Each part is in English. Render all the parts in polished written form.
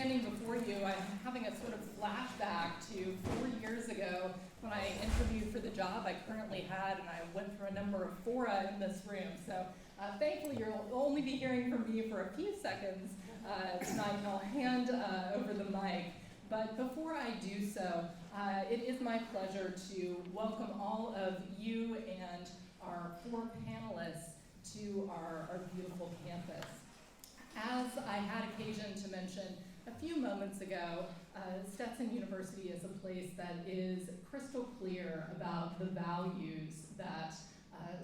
standing before you, I'm having a sort of flashback to 4 years ago when I interviewed for the job I currently had, and I went through a number of fora in this room. So thankfully, you'll only be hearing from me for a few seconds tonight, and I'll hand over the mic. But before I do so, it is my pleasure to welcome all of you and our 4 panelists to our beautiful campus. As I had occasion to mention a few moments ago, Stetson University is a place that is crystal clear about the values that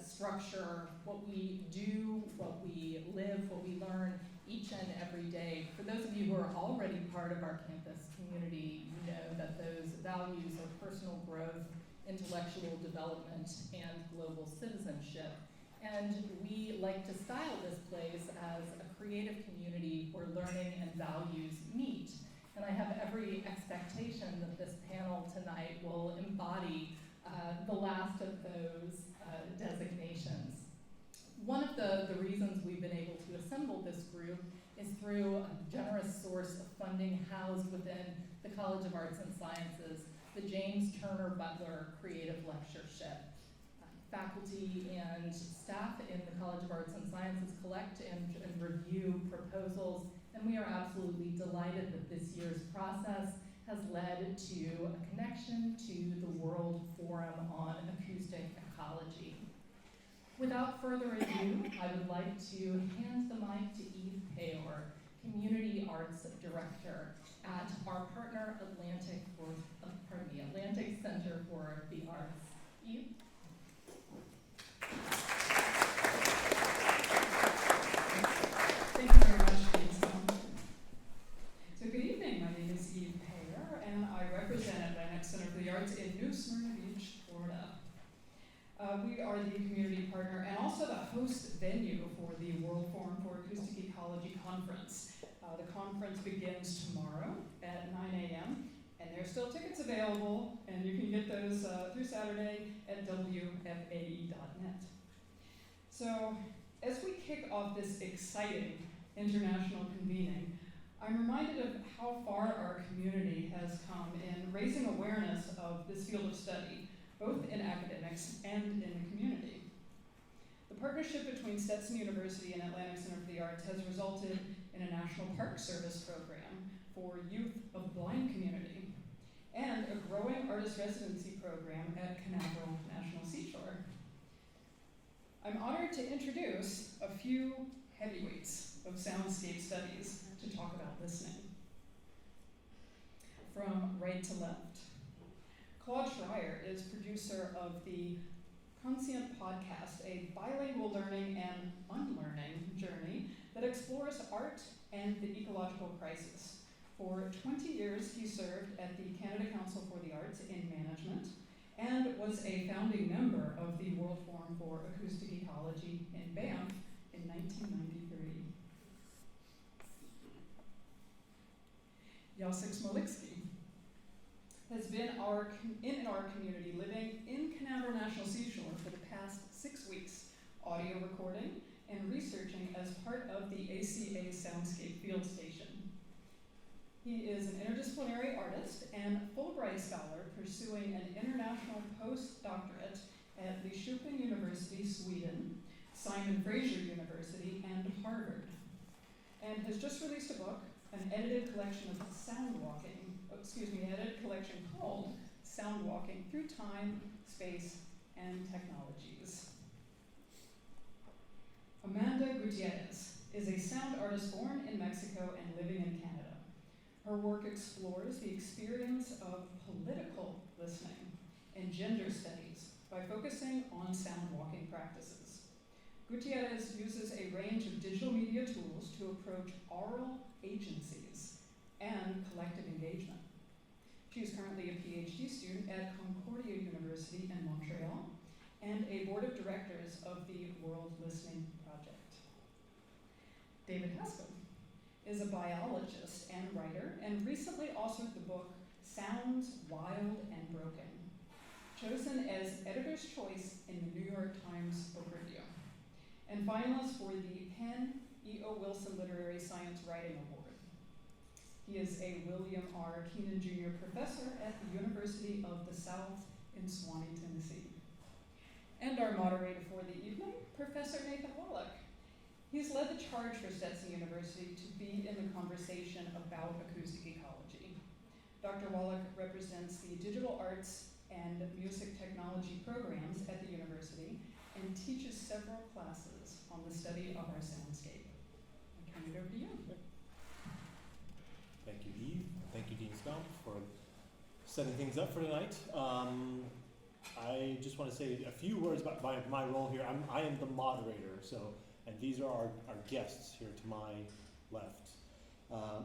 structure what we do, what we live, what we learn each and every day. For those of you who are already part of our campus community, you know that those values are personal growth, intellectual development, and global citizenship. And we like to style this place as a creative community where learning and values meet. And I have every expectation that this panel tonight will embody the last of those designations. One of the reasons we've been able to assemble this group is through a generous source of funding housed within the College of Arts and Sciences, the James Turner Butler Creative Lectureship. Faculty and staff in the College of Arts and Sciences collect and review proposals, and we are absolutely delighted that this year's process has led to a connection to the World Forum on Acoustic Ecology. Without further ado, I would like to hand the mic to Eve Payor, Community Arts Director at our partner Atlantic Center for the Arts. Eve? Thank you very much, Lisa. So good evening, my name is Eve Payor, and I represent Atlantic Center for the Arts in New Smyrna Beach, Florida. We are the community partner and also the host venue for the World Forum for Acoustic Ecology Conference. The conference begins tomorrow at 9 a.m., and there's still tickets available, and you can get those through Saturday at WFAE.net. So, as we kick off this exciting international convening, I'm reminded of how far our community has come in raising awareness of this field of study, both in academics and in the community. The partnership between Stetson University and Atlantic Center for the Arts has resulted in a National Park Service program for youth of the blind community, and a growing artist residency program at Canaveral National Seashore. I'm honored to introduce a few heavyweights of soundscape studies to talk about listening. From right to left, Claude Schryer is producer of the Conscient Podcast, a bilingual learning and unlearning journey that explores art and the ecological crisis. For 20 years, he served at the Canada Council for the Arts in Management and was a founding member of the World Forum for Acoustic Ecology in Banff in 1993. Jacek Smolicki has been in our community, living in Canaveral National Seashore for the past 6 weeks, audio recording and researching as part of the ACA Soundscape Field Station. He is an interdisciplinary artist and Fulbright scholar pursuing an international postdoctorate at Linköping University, Sweden, Simon Fraser University, and Harvard, and has just released a book, an edited collection called Soundwalking Through Time, Space, and Technologies. Amanda Gutiérrez is a sound artist born in Mexico and living in Canada. Her work explores the experience of political listening and gender studies by focusing on sound walking practices. Gutiérrez uses a range of digital media tools to approach oral agencies and collective engagement. She is currently a PhD student at Concordia University in Montreal and a board of directors of the World Listening Project. David Haskell is a biologist and writer, and recently authored the book Sounds Wild and Broken, chosen as editor's choice in the New York Times Book Review, and finalist for the Penn E.O. Wilson Literary Science Writing Award. He is a William R. Keenan Jr. Professor at the University of the South in Swanee, Tennessee. And our moderator for the evening, Professor Nathan Wallach. He's led the charge for Stetson University to be in the conversation about acoustic ecology. Dr. Wallach represents the digital arts and music technology programs at the university and teaches several classes on the study of our soundscape. I turn it over to you. Thank you, Eve. Thank you, Dean Stump, for setting things up for tonight. I just want to say a few words about my role here. I am the moderator, and these are our guests here to my left.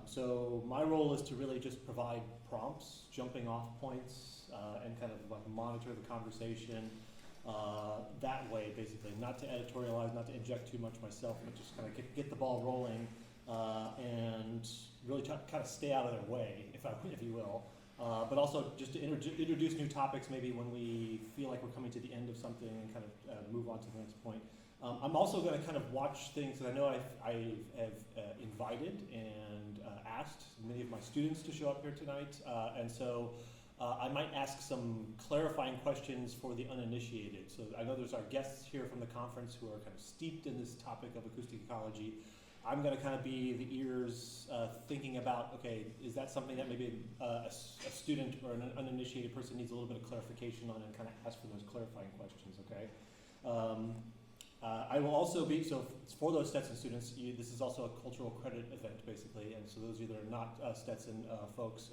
So my role is to really just provide prompts, jumping off points, and kind of like monitor the conversation that way, basically. Not to editorialize, not to inject too much myself, but just kind of get the ball rolling and really kind of stay out of their way, if you will. But also just to introduce new topics maybe when we feel like we're coming to the end of something and kind of move on to the next point. I'm also going to kind of watch things that I know I have invited and asked many of my students to show up here tonight. And so I might ask some clarifying questions for the uninitiated. So I know there's our guests here from the conference who are kind of steeped in this topic of acoustic ecology. I'm going to kind of be the ears thinking about, okay, is that something that maybe a student or an uninitiated person needs a little bit of clarification on, and kind of ask for those clarifying questions, okay? I will also be, so for those Stetson students, this is also a cultural credit event, basically, and so those of you that are not Stetson folks,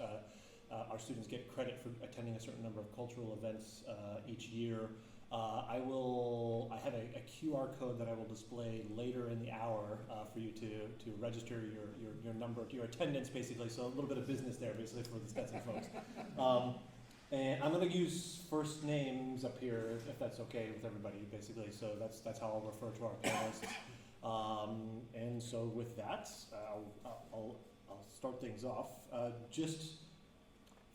our students get credit for attending a certain number of cultural events each year. I have a QR code that I will display later in the hour for you to register your number, your attendance, basically, so a little bit of business there, basically, for the Stetson folks. And I'm going to use first names up here, if that's okay with everybody, basically. So that's how I'll refer to our panelists. And so with that, I'll start things off. Just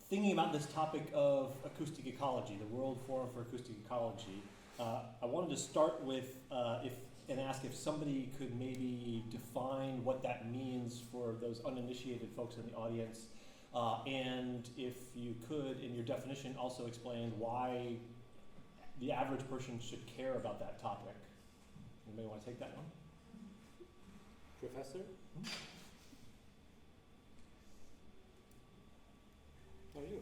thinking about this topic of acoustic ecology, the World Forum for Acoustic Ecology. I wanted to start with and ask if somebody could maybe define what that means for those uninitiated folks in the audience. And if you could, in your definition, also explain why the average person should care about that topic. Anybody want to take that one? Professor? How are you?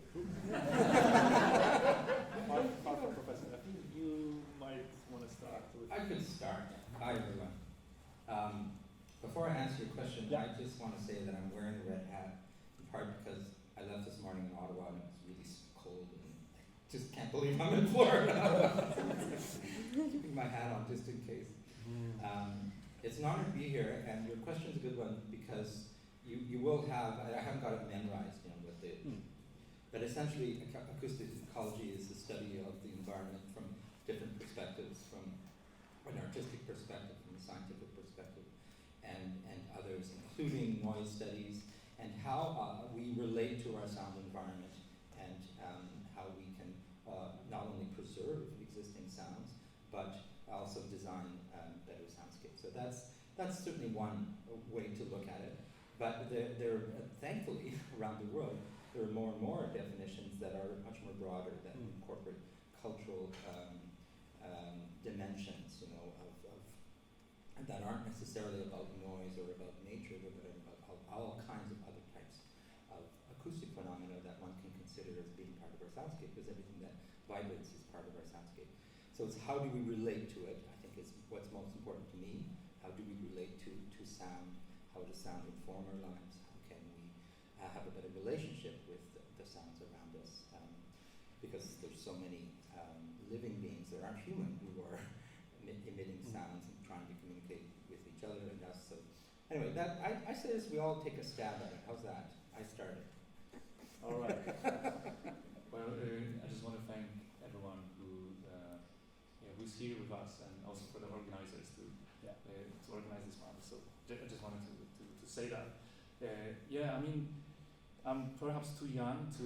Professor, I think you might want to start with... I could start. Hi, everyone. Before I answer your question, Yeah. I just want to say that I'm wearing a red hat, in part because I left this morning in Ottawa and it was really cold and I just can't believe I'm in Florida. Keeping my hat on just in case. It's an honor to be here, and your question's a good one because you will have, I haven't got it memorized, what the, but essentially acoustic ecology is the study of the environment from different perspectives, from an artistic perspective, from a scientific perspective, and others, including noise studies, and how we relate to our sound environment, and how we can not only preserve existing sounds, but also design better soundscapes. So that's certainly one way to look at it. But there thankfully, around the world, there are more and more definitions that are much more broader, that incorporate cultural dimensions, that aren't necessarily about noise or about nature, but about all kinds of other types of acoustic phenomena that one can consider as being part of our soundscape, because everything that vibrates is part of our soundscape. So it's how do we relate to it, I think is what's most important to me. How do we relate to sound? How does sound inform our lives? How can we have a better relationship with the sounds around us? Because there's so many living beings that aren't human who are emitting sounds and trying to communicate with each other and us. So anyway, I say this, we all take a stab at it. How's that? I started. All right. Well, I just want to thank everyone who's here with us, and also for the organizers to organize this one. So I just wanted to say that. I mean, I'm perhaps too young to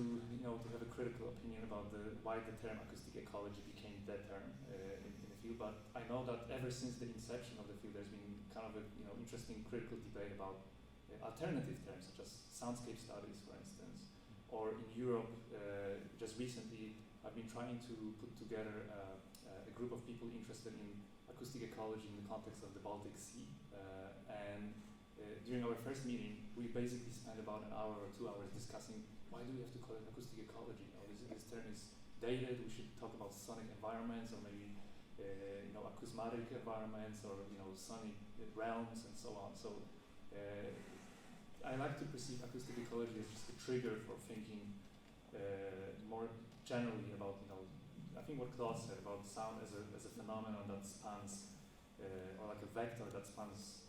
have a critical opinion about why the term acoustic ecology became that term in the field. But I know that ever since the inception of the field, there's been kind of a interesting critical debate about alternative terms such as soundscape studies, for instance. Or in Europe, just recently, I've been trying to put together a group of people interested in acoustic ecology in the context of the Baltic Sea. During our first meeting, we basically spent about an hour or 2 hours discussing why do we have to call it acoustic ecology? This term is dated. We should talk about sonic environments, or maybe acousmatic environments, or sonic realms, and so on. So I like to perceive acoustic ecology as just a trigger for thinking more generally about I think what Claude said about sound as a phenomenon that spans or like a vector that spans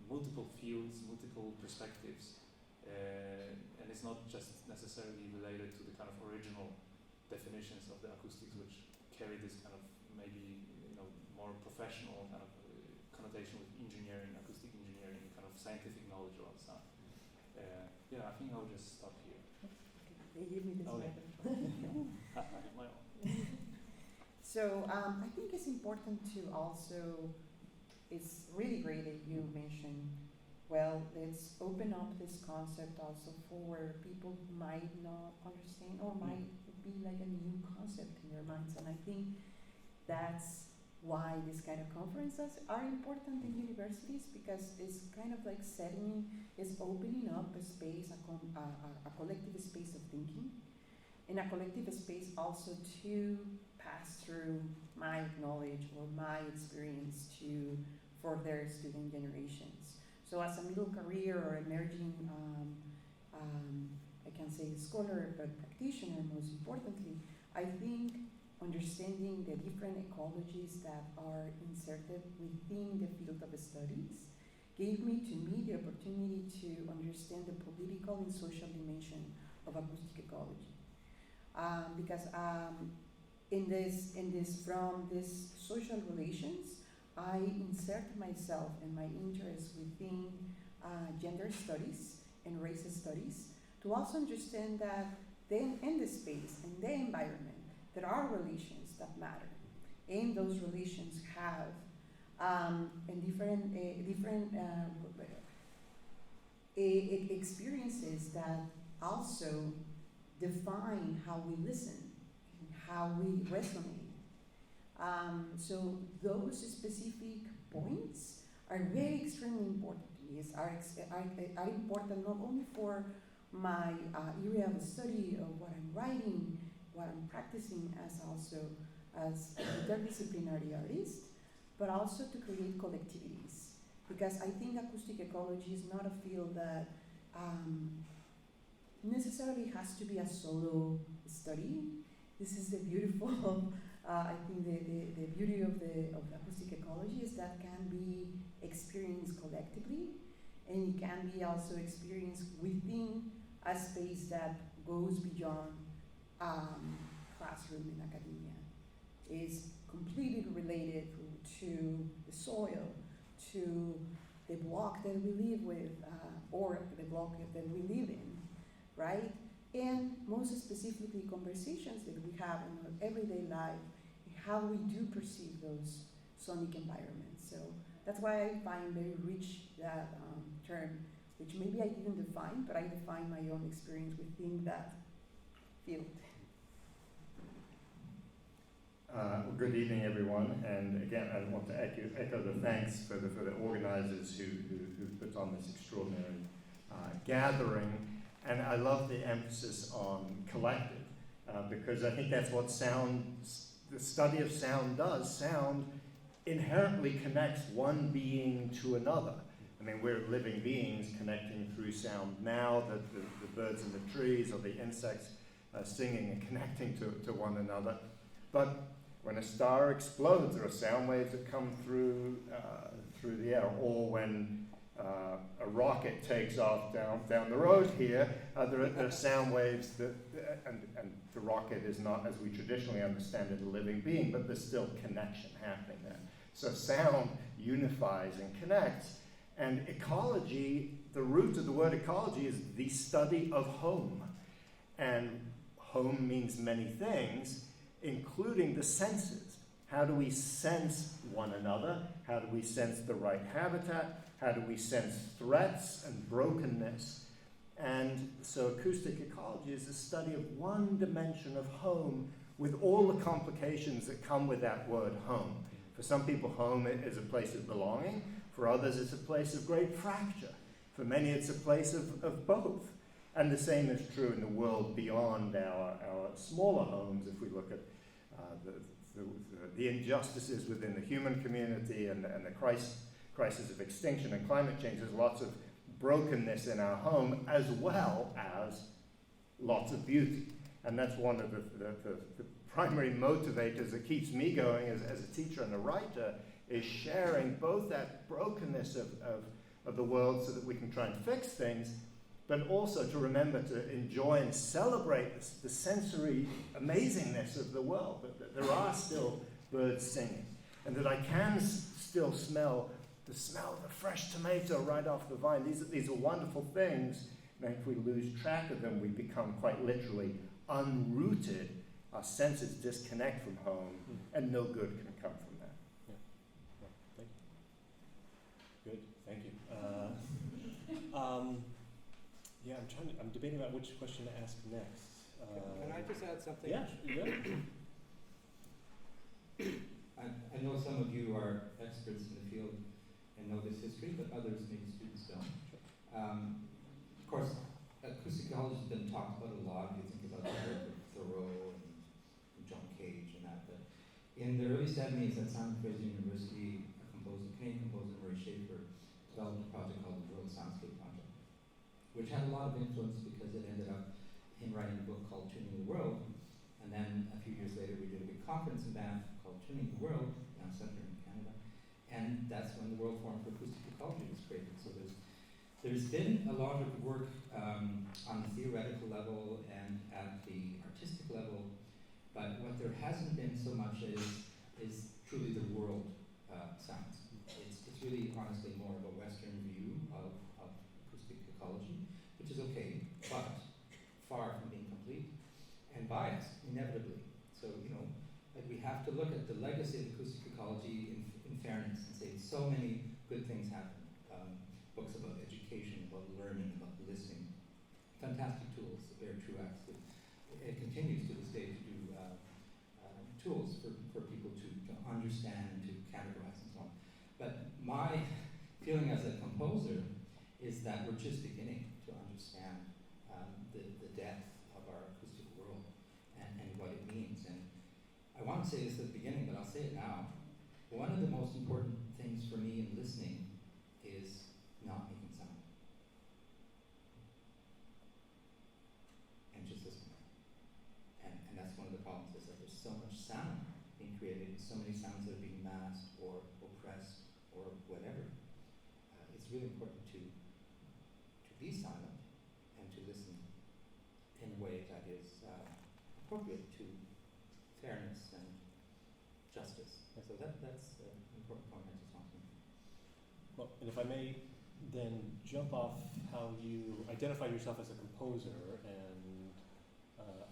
multiple fields, multiple perspectives, and it's not just necessarily related to the kind of original definitions of the acoustics, which carry this kind of maybe more professional kind of connotation with engineering, acoustic engineering, kind of scientific knowledge about sound. I think I'll just stop here. They give me this microphone. I have my own. So I think it's important to also, it's really great that you mentioned, well, let's open up this concept also for people who might not understand or might be like a new concept in their minds. And I think that's why this kind of conferences are important in universities, because it's kind of like it's opening up a space, a collective space of thinking, and a collective space also to pass through my knowledge or my experience for their student generations. So as a middle career or emerging, I can say scholar, but practitioner most importantly, I think understanding the different ecologies that are inserted within the field of studies gave me the opportunity to understand the political and social dimension of acoustic ecology. Because from this social relations, I insert myself and my interests within gender studies and race studies to also understand that then in the space, in the environment, there are relations that matter, and those relations have different experiences that also define how we listen, how we resonate. So those specific points are very extremely important to me. Are important not only for my area of study of what I'm writing, what I'm practicing as interdisciplinary artist, but also to create collectivities. Because I think acoustic ecology is not a field that necessarily has to be a solo study. This is the beautiful, I think the beauty of the acoustic ecology is that can be experienced collectively, and it can be also experienced within a space that goes beyond classroom in academia. Is completely related to the soil, to the block that we live with, or the block that we live in, right? And most specifically, conversations that we have in our everyday life, how we do perceive those sonic environments. So that's why I find very rich that term, which maybe I didn't define, but I define my own experience within that field. Good evening, everyone, and again, I want to echo the thanks for the organizers who put on this extraordinary gathering, and I love the emphasis on collective, because I think that's what the study of sound does. Sound inherently connects one being to another. I mean, we're living beings connecting through sound now, the birds in the trees or the insects singing and connecting to one another, but when a star explodes, there are sound waves that come through the air, or when a rocket takes off down the road here, there are sound waves and the rocket is not, as we traditionally understand it, a living being, but there's still connection happening there. So sound unifies and connects, and ecology, the root of the word ecology is the study of home, and home means many things, including the senses. How do we sense one another? How do we sense the right habitat? How do we sense threats and brokenness? And so acoustic ecology is the study of one dimension of home with all the complications that come with that word home. For some people, home is a place of belonging. For others, it's a place of great fracture. For many, it's a place of both. And the same is true in the world beyond our smaller homes. If we look at the injustices within the human community and the crisis of extinction and climate change, there's lots of brokenness in our home as well as lots of beauty. And that's one of the primary motivators that keeps me going as a teacher and a writer, is sharing both that brokenness of the world so that we can try and fix things, but also to remember to enjoy and celebrate the sensory amazingness of the world, that there are still birds singing, and that I can still smell the smell of a fresh tomato right off the vine. These are wonderful things, and if we lose track of them, we become quite literally unrooted. Our senses disconnect from home, and no good can come from that. Yeah. Good, thank you. Yeah, I'm debating about which question to ask next. Can I just add something? Yeah. I know some of you are experts in the field and know this history, but others, maybe students, don't. Of course, acoustic ecology has been talked about a lot. You think about the work of Thoreau and John Cage and that. But in the early 70s at Stetson University, a Canadian composer, Murray Schafer, developed a project called the World Soundscape Project, which had a lot of influence because it ended up him writing a book called Tuning the World. And then a few years later, we did a big conference in Banff called Tuning the World, down center in Canada. And that's when the World Forum for Acoustic Ecology was created. So there's been a lot of work on the theoretical level and at the artistic level, but what there hasn't been so much is truly the world sounds. It's really honestly more of a Western view of acoustic ecology, which is okay, but far from being complete and biased, inevitably. So, like we have to look at the legacy of acoustic ecology in fairness and say so many good things happen. Books about education, about learning, about listening. Fantastic tools that bear true acts. It continues to this day to do tools for people to understand and to categorize and so on. But my feeling as a composer is that we're just beginning to understand the depth of our acoustic world and what it means. And I want to say this at the beginning, but I'll say it now. One of the most important things for me in listening is not making sound. And just listening. And that's one of the problems, is that there's so much sound being created, so many sounds that are being masked or oppressed or whatever. It's really important to be silent and to listen in a way that is appropriate to fairness and justice. So that's an important point I just want to make. Well, and if I may then jump off how you identify yourself as a composer, and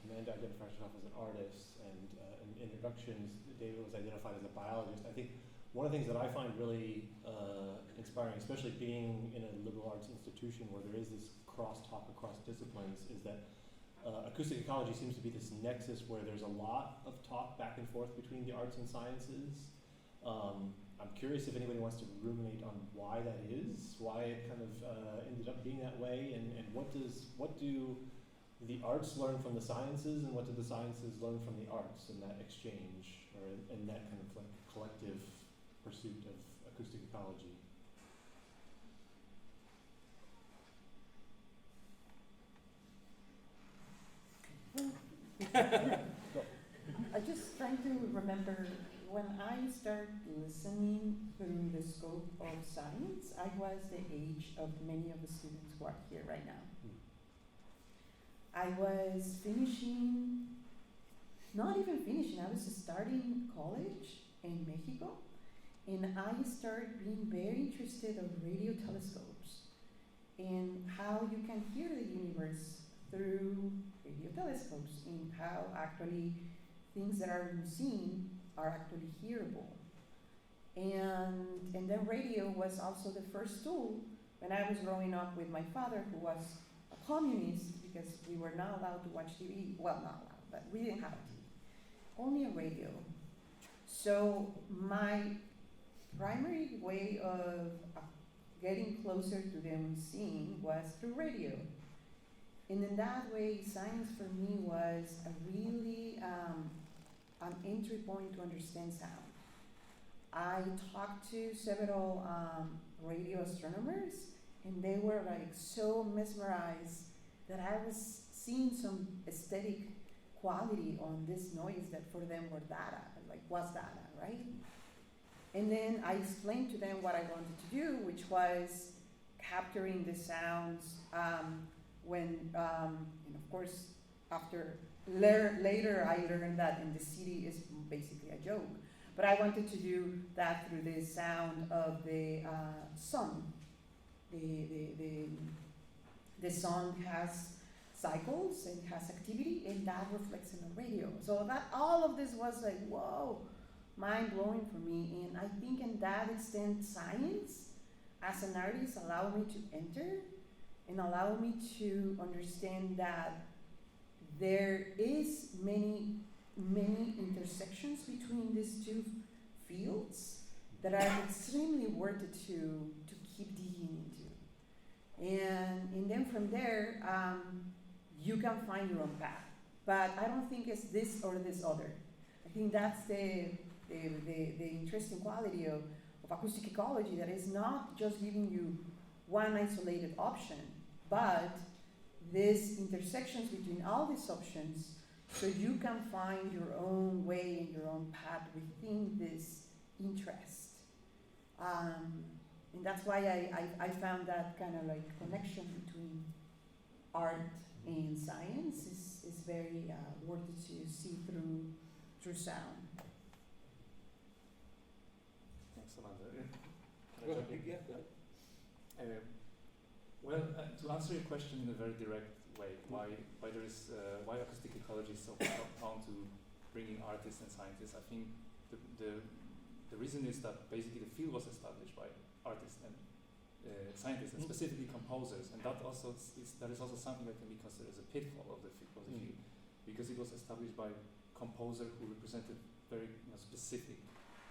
Amanda identifies herself as an artist, and in introductions, David was identified as a biologist. I think one of the things that I find really inspiring, especially being in a liberal arts institution where there is this crosstalk across disciplines, is that acoustic ecology seems to be this nexus where there's a lot of talk back and forth between the arts and sciences. I'm curious if anybody wants to ruminate on why that is, why it kind of ended up being that way, and what do the arts learn from the sciences, and what do the sciences learn from the arts in that exchange, or in that kind of like collective pursuit of acoustic ecology? I just trying to remember when I started listening through the scope of science, I was the age of many of the students who are here right now. I was not even finishing, I was starting college in Mexico, and I started being very interested in radio telescopes and how you can hear the universe through radio telescopes, and how actually things that are unseen are actually hearable. And then radio was also the first tool when I was growing up with my father, who was a communist because we were not allowed to watch TV. Well, not allowed, but we didn't have a TV. Only a radio. So my primary way of getting closer to them seeing was through radio. And in that way, science for me was a really an entry point to understand sound. I talked to several radio astronomers, and they were like so mesmerized that I was seeing some aesthetic quality on this noise that for them were data, like was data, right? And then I explained to them what I wanted to do, which was capturing the sounds and of course, after later I learned that in the city is basically a joke. But I wanted to do that through the sound of the sun. The sun has cycles and has activity, and that reflects in the radio. So that all of this was like, whoa, mind blowing for me. And I think in that extent, science as an artist allowed me to enter and allow me to understand that there is many intersections between these two fields that are extremely worth it to keep digging into. And then from there, you can find your own path. But I don't think it's this or this other. I think that's the interesting quality of acoustic ecology, that is not just giving you one isolated option, but these intersections between all these options, so you can find your own way and your own path within this interest. And that's why I found that kind of like connection between art and science is very worth it to see through sound. Thanks, Amanda. Go ahead. Yeah, go ahead. Well, to answer your question in a very direct way, why acoustic ecology is so prone to bringing artists and scientists, I think the reason is that basically the field was established by artists and scientists, and specifically composers, and that is also something that can be considered as a pitfall of the field, because it was established by composer who represented very specific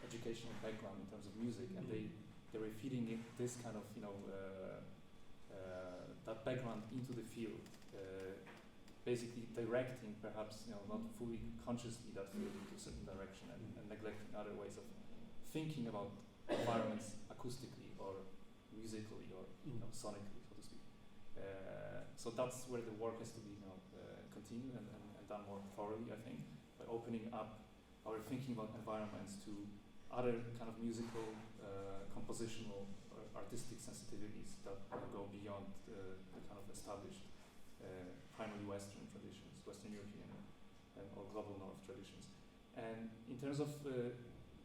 educational background in terms of music, and they were feeding in this kind of that background into the field, basically directing perhaps not fully consciously that field into a certain direction, and neglecting other ways of thinking about environments acoustically or musically or sonically, so to speak. So that's where the work has to be continued and done more thoroughly, I think, by opening up our thinking about environments to other kind of musical, compositional, or artistic sensitivities that go beyond the kind of established primarily Western traditions, Western European or global North traditions. And in terms of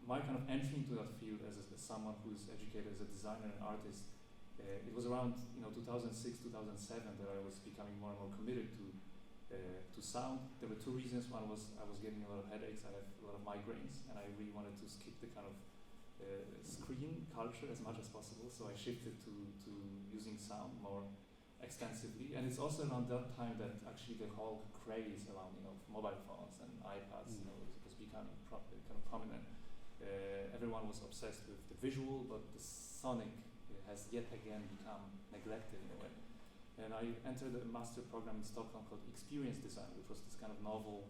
my kind of entry into that field as someone who is educated as a designer and artist, it was around 2006, 2007 that I was becoming more and more committed to sound. There were two reasons. One was I was getting a lot of headaches, I have a lot of migraines, and I really wanted to skip the kind of screen culture as much as possible, so I shifted to using sound more extensively. And it's also around that time that actually the whole craze around mobile phones and iPads was becoming kind of prominent. Everyone was obsessed with the visual, but the sonic has yet again become neglected in a way. And I entered a master program in Stockholm called Experience Design, which was this kind of novel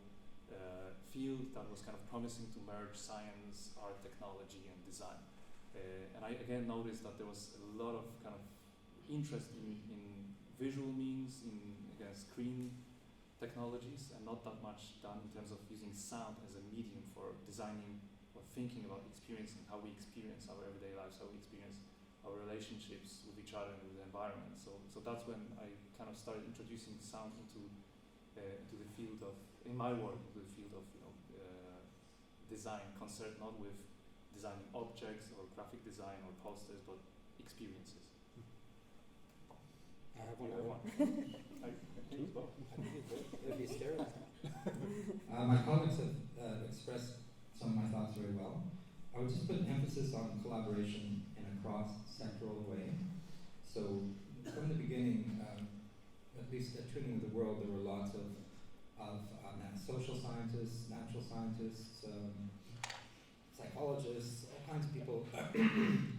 field that was kind of promising to merge science, art, technology, and design. And I again noticed that there was a lot of kind of interest in visual means, in screen technologies, and not that much done in terms of using sound as a medium for designing or thinking about experiencing how we experience our everyday lives, how we experience our relationships with each other and with the environment. So that's when I kind of started introducing sound into the field of, in my work, into the field of design, concerned not with designing objects or graphic design or posters, but experiences. I have one. It'd be stereotype. My colleagues have expressed some of my thoughts very well. I would just put an emphasis on collaboration in a cross-sectoral way. So from the beginning, at least at Tuning of the World, there were lots of social scientists, natural scientists, psychologists, all kinds of people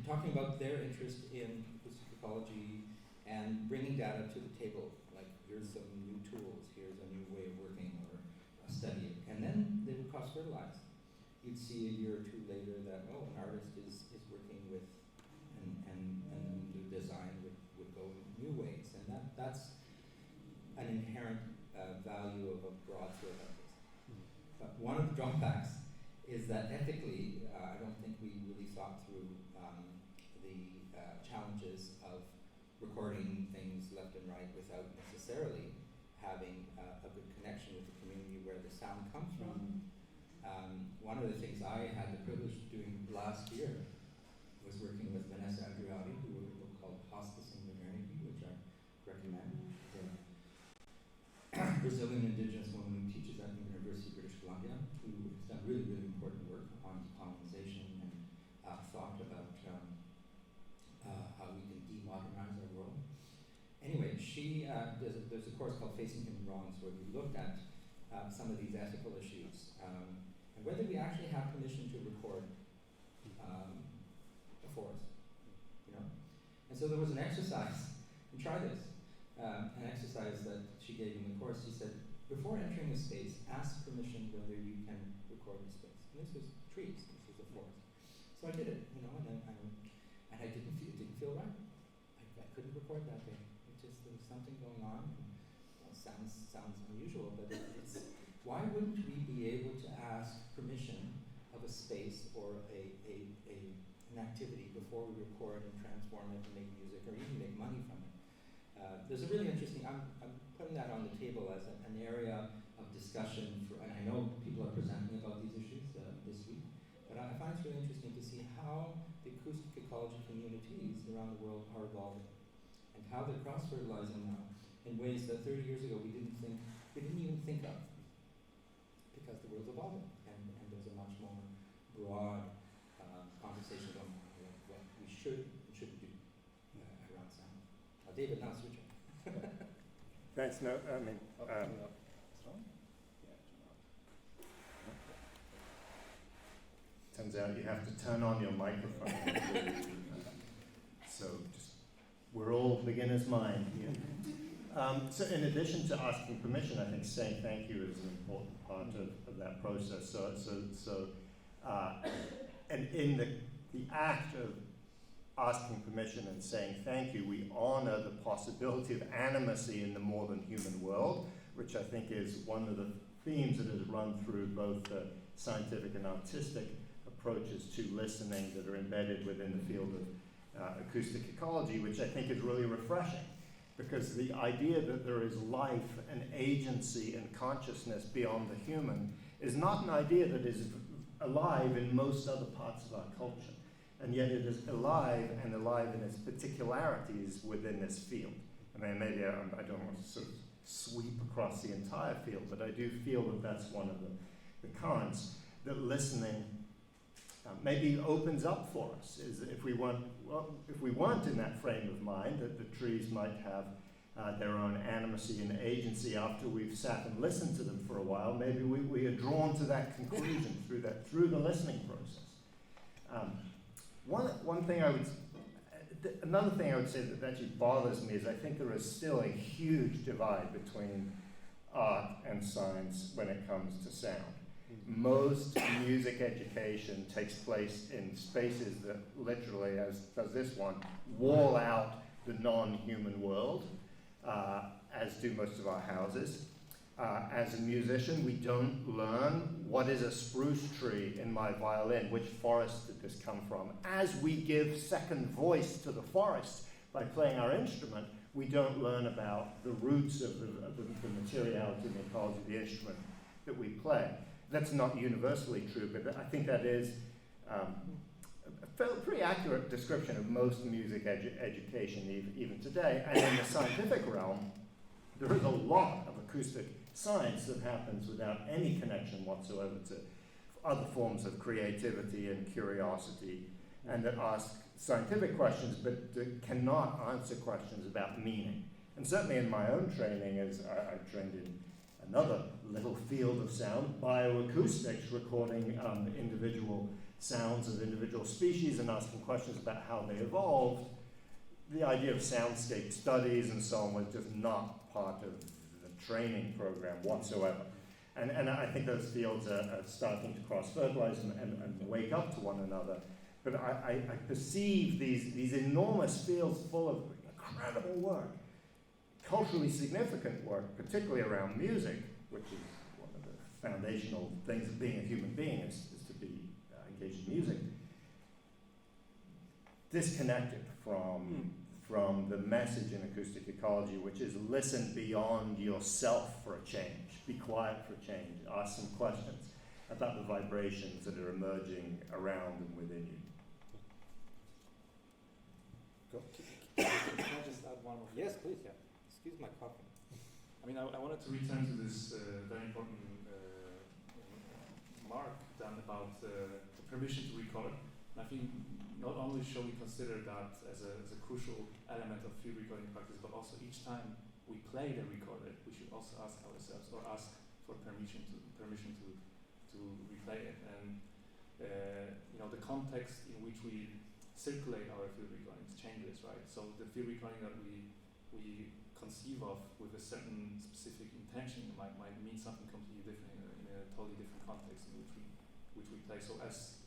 talking about their interest in acoustic ecology and bringing data to the table. Like, here's some new tools, here's a new way of working or studying. And then they would cross-fertilize. You'd see a year or two later that, oh, an artist is working with, and the design would go in new ways. And that's an inherent value of a broad field like this. But one of the drawbacks is that ethically, I don't think we really thought through the challenges of recording things left and right without necessarily having a good connection with the community where the sound comes from. One of the things I had the privilege of doing last year was working with Amanda Gutiérrez, who wrote a book called Hospice and Modernity, which I recommend. Brazilian indigenous woman who teaches at the University of British Columbia, who has done really, really important work on decolonization and thought about how we can demodernize our world. Anyway, there's a course called Facing Human Wrongs where we looked at some of these ethical issues and whether we actually have permission to record a forest, you know. And so there was an exercise, and try this. An exercise that she gave in the course. She said, before entering a space, ask permission whether you can record the space. And this was trees, this was a forest. So I did it, you know, and I didn't feel right. I couldn't record that day. There was something going on. And, well, sounds unusual, but it's why wouldn't we be able to ask permission of a space or an activity before we record and transform it and make music or even make money from it? There's a really interesting, I'm putting that on the table as an area of discussion, and I know people are presenting about these issues this week, but I find it's really interesting to see how the acoustic ecology communities around the world are evolving and how they're cross-fertilizing now in ways that 30 years ago we didn't even think of, because the world's evolving and there's a much more broad conversation about what we should and shouldn't do around sound. David, now switch on. Thanks. No, I mean, turns out you have to turn on your microphone. So we're all beginner's mind here. So in addition to asking permission, I think saying thank you is an important part of that process. And in the act of asking permission and saying thank you, we honor the possibility of animacy in the more than human world, which I think is one of the themes that has run through both the scientific and artistic approaches to listening that are embedded within the field of acoustic ecology, which I think is really refreshing, because the idea that there is life and agency and consciousness beyond the human is not an idea that is alive in most other parts of our culture. And yet it is alive and alive in its particularities within this field. I mean, maybe I don't want to sort of sweep across the entire field, but I do feel that that's one of the currents that listening maybe opens up for us. Is if we weren't in that frame of mind, that the trees might have their own animacy and agency after we've sat and listened to them for a while, maybe we are drawn to that conclusion through the listening process. Another thing I would say that actually bothers me is I think there is still a huge divide between art and science when it comes to sound. Most music education takes place in spaces that literally, as does this one, wall out the non-human world, as do most of our houses. As a musician, we don't learn what is a spruce tree in my violin, which forest did this come from. As we give second voice to the forest by playing our instrument, we don't learn about the roots of the materiality and the ecology of the instrument that we play. That's not universally true, but I think that is a pretty accurate description of most music education even today. And in the scientific realm, there is a lot of acoustic science that happens without any connection whatsoever to other forms of creativity and curiosity, and that ask scientific questions but cannot answer questions about meaning. And certainly in my own training, as I trained in another little field of sound, bioacoustics, recording individual sounds of individual species and asking questions about how they evolved. The idea of soundscape studies and so on was just not part of the training program whatsoever. And I think those fields are starting to cross-fertilize and wake up to one another. But I perceive these enormous fields full of incredible work, culturally significant work, particularly around music, which is one of the foundational things of being a human being, is to be engaged in music, disconnected from the message in acoustic ecology, which is listen beyond yourself for a change, be quiet for a change, ask some questions about the vibrations that are emerging around and within you. Go. Can I just add one more? Yes, please, yeah. Excuse my coughing. I mean, I wanted to return to this very important mark done about the permission to record. And I think not only shall we consider that as a crucial element of field recording practice, but also each time we play the recorded, we should also ask ourselves or ask for permission to replay it. And the context in which we circulate our field recordings changes, right? So the field recording that we conceive of with a certain specific intention might mean something completely different in a totally different context in which we play. So as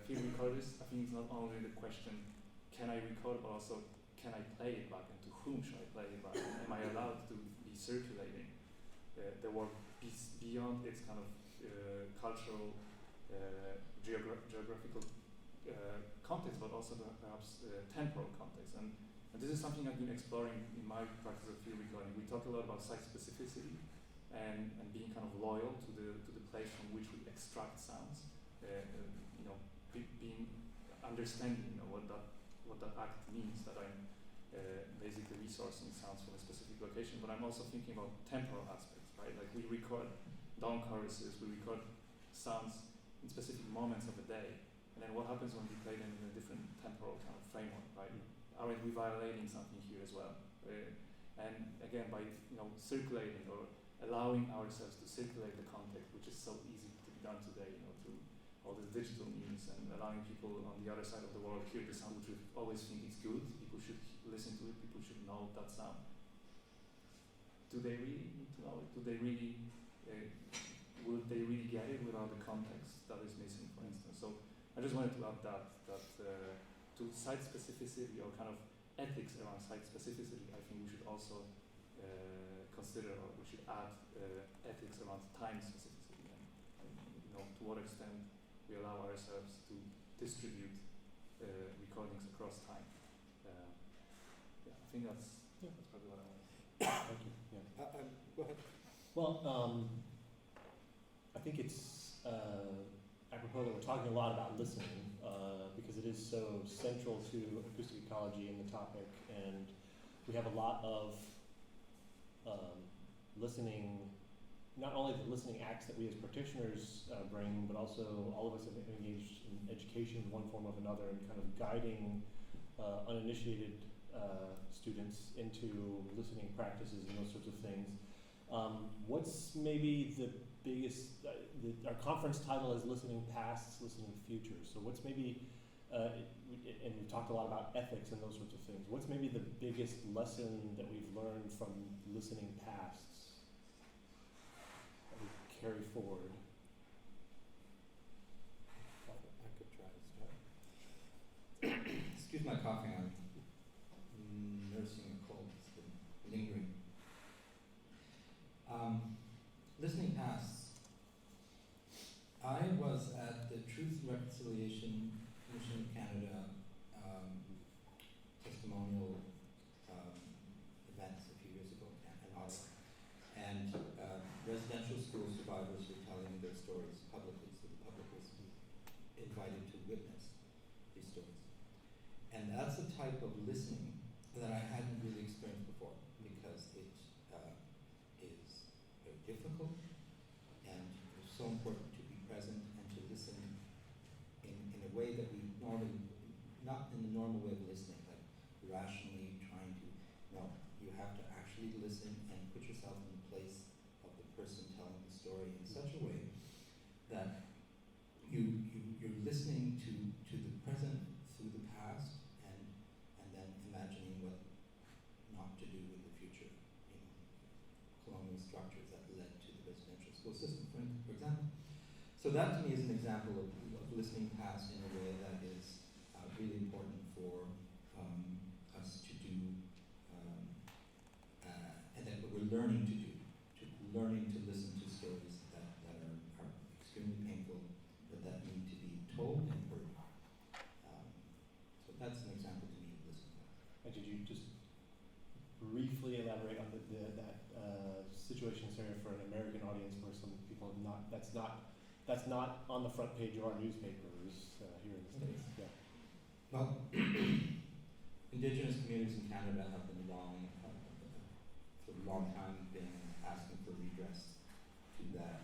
field recorders, I think it's not only the question, can I record, but also can I play it back, and to whom should I play it back? And am I allowed to be circulating the work beyond its kind of cultural, geographical context, but also perhaps temporal context. And this is something I've been exploring in my practice of field recording. We talk a lot about site specificity and being kind of loyal to the place from which we extract sounds. Being understanding what that act means, that I'm basically resourcing sounds from a specific location. But I'm also thinking about temporal aspects, right? Like we record dawn choruses, we record sounds in specific moments of the day. And then what happens when we play them in a different temporal kind of framework, right? Aren't we violating something here as well? And again, by circulating or allowing ourselves to circulate the context, which is so easy to be done today, through all the digital means, and allowing people on the other side of the world hear the sound, which we always think is good. People should listen to it. People should know that sound. Do they really need to know it? Do they really? Would they really get it without the context that is missing, for instance? So I just wanted to add that to site specificity or kind of ethics around site specificity, I think we should also consider, or we should add ethics around time specificity, and to what extent we allow ourselves to distribute recordings across time. I think that's probably what I want. Thank you. Yeah. Go ahead. Well, I think it's apropos that we're talking a lot about listening because it is so central to acoustic ecology and the topic, and we have a lot of listening, not only the listening acts that we as practitioners bring, but also all of us have engaged in education in one form or another, and kind of guiding uninitiated students into listening practices and those sorts of things. What's maybe the biggest, our conference title is Listening Pasts, Listening Futures. So what's maybe, and we talked a lot about ethics and those sorts of things, what's maybe the biggest lesson that we've learned from listening pasts that we carry forward? I could try to start. Excuse my coughing, I'm nursing a cold, it's been lingering. Listening pasts. I was at the Truth and Reconciliation Commission of Canada testimonial events a few years ago in Ottawa, and residential school survivors were telling their stories publicly, so the public was invited to witness these stories. And that's a type of listening that I hadn't really experienced before, because it is very difficult, and it's so important to be present and to listen in a way that we normally, not in the normal way of listening, like rationally trying to, no, you have to actually listen and put yourself in the place of the person telling the story in such a way that you're listening to the present through the past and then imagining what not to do in the future. You know, colonial structures that led to the residential school system, for example. So that to me is an example of listening past in a way that is really important for us to do, and that we're learning to do, learning to listen to stories that are extremely painful, but that need to be told and heard. So that's an example to me of listening past. And did you just briefly elaborate on that situation scenario for an American audience where some people that's not on the front page of our newspapers here in the States? Yeah. Well, Indigenous communities in Canada have been for a long time been asking for redress to that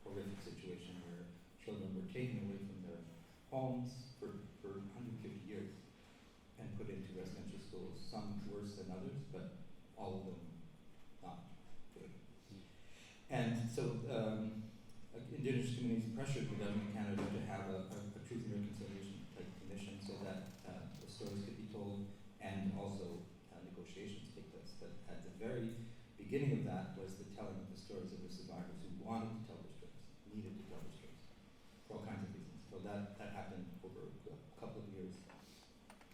horrific situation where children were taken away from their homes for 150 years and put into residential schools, some worse than others, but all of them not good. And so Indigenous communities pressured the government of Canada to have a truth and reconciliation type commission so that the stories could be told and also negotiations take place. But at the very beginning of that was the telling of the stories of the survivors who wanted to tell their stories, needed to tell their stories, for all kinds of reasons. So that happened over a couple of years.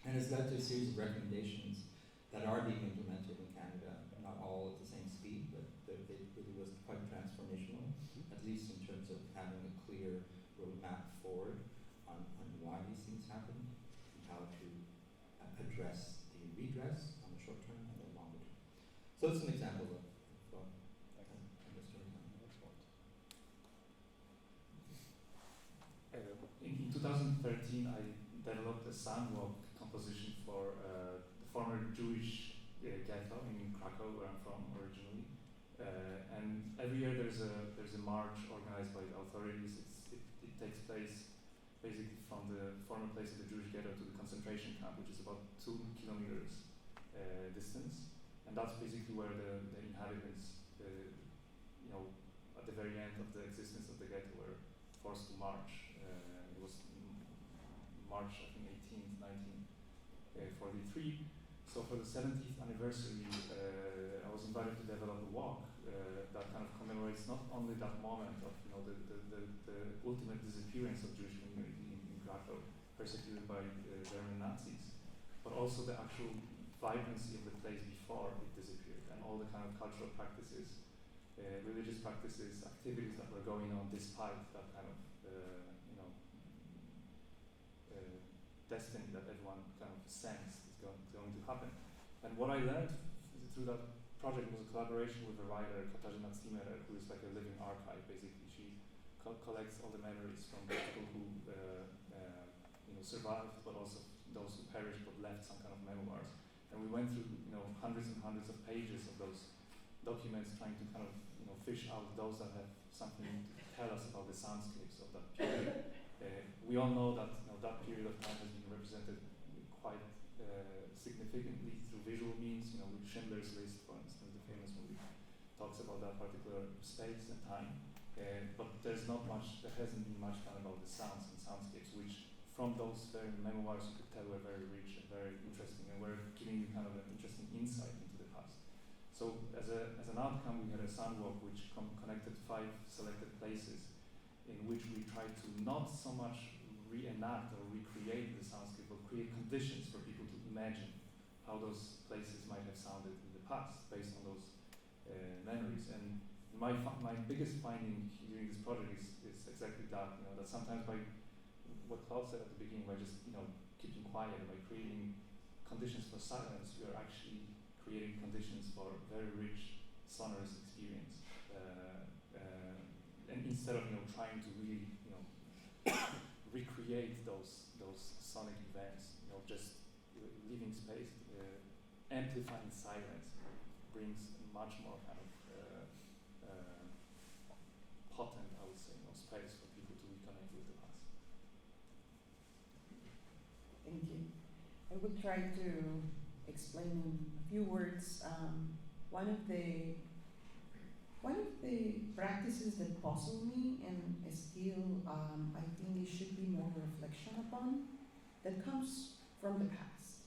And has led to a series of recommendations that are being implemented in Canada, not all at the same speed, but it really was quite transformational, at least in terms of having a clear roadmap forward on why these things happen, and how to address the redress on the short term and the longer term. So it's an example of in 2013, I developed a soundwalk composition for the former Jewish ghetto in Krakow, where I'm from originally. And every year there's a march organized by the authorities. It takes place basically from the former place of the Jewish ghetto to the concentration camp, which is about 2 kilometers distance. And that's basically where the inhabitants, at the very end of the existence of the ghetto, were forced to march. It was March, I think, 18th, 1943. So for the 70th anniversary, I was invited to develop a walk that kind of commemorates not only that moment of the ultimate disappearance of Jewish community in Krakow, persecuted by German Nazis, but also the actual vibrancy of the place before it disappeared, and all the kind of cultural practices, religious practices, activities that were going on despite that kind of destiny that everyone kind of sensed is going to happen. And what I learned through that project was a collaboration with a writer, Katarzyna Zimmerer, who is like a living archive. Basically, she collects all the memories from people who survived, but also those who perished but left some kind of memoirs. And we went through hundreds and hundreds of pages of those documents, trying to kind of fish out those that have something to tell us about the soundscapes of that period. We all know that that period of time has been represented quite significantly through visual means. With Schindler's List, for instance, the famous movie talks about that particular space and time. But there hasn't been much done about the sounds and soundscapes, which from those very memoirs you could tell were very rich and very interesting, and were giving you kind of an interesting insight into the past. So as an outcome, we had a soundwalk which connected 5 selected places in which we tried to not so much reenact or recreate the soundscape, but create conditions for people to imagine how those places might have sounded in the past based on those memories. And my biggest finding during this project is exactly that, that sometimes by what Claude said at the beginning, by just keeping quiet, by creating conditions for silence, we are actually creating conditions for very rich sonorous experience. And instead of trying to really recreate those sonic events, just leaving space, amplifying silence brings much more kind of potent, I would say, space for people to reconnect with the past. Thank you. I will try to explain in a few words one of the practices that puzzle me and still I think it should be more reflection upon, that comes from the past.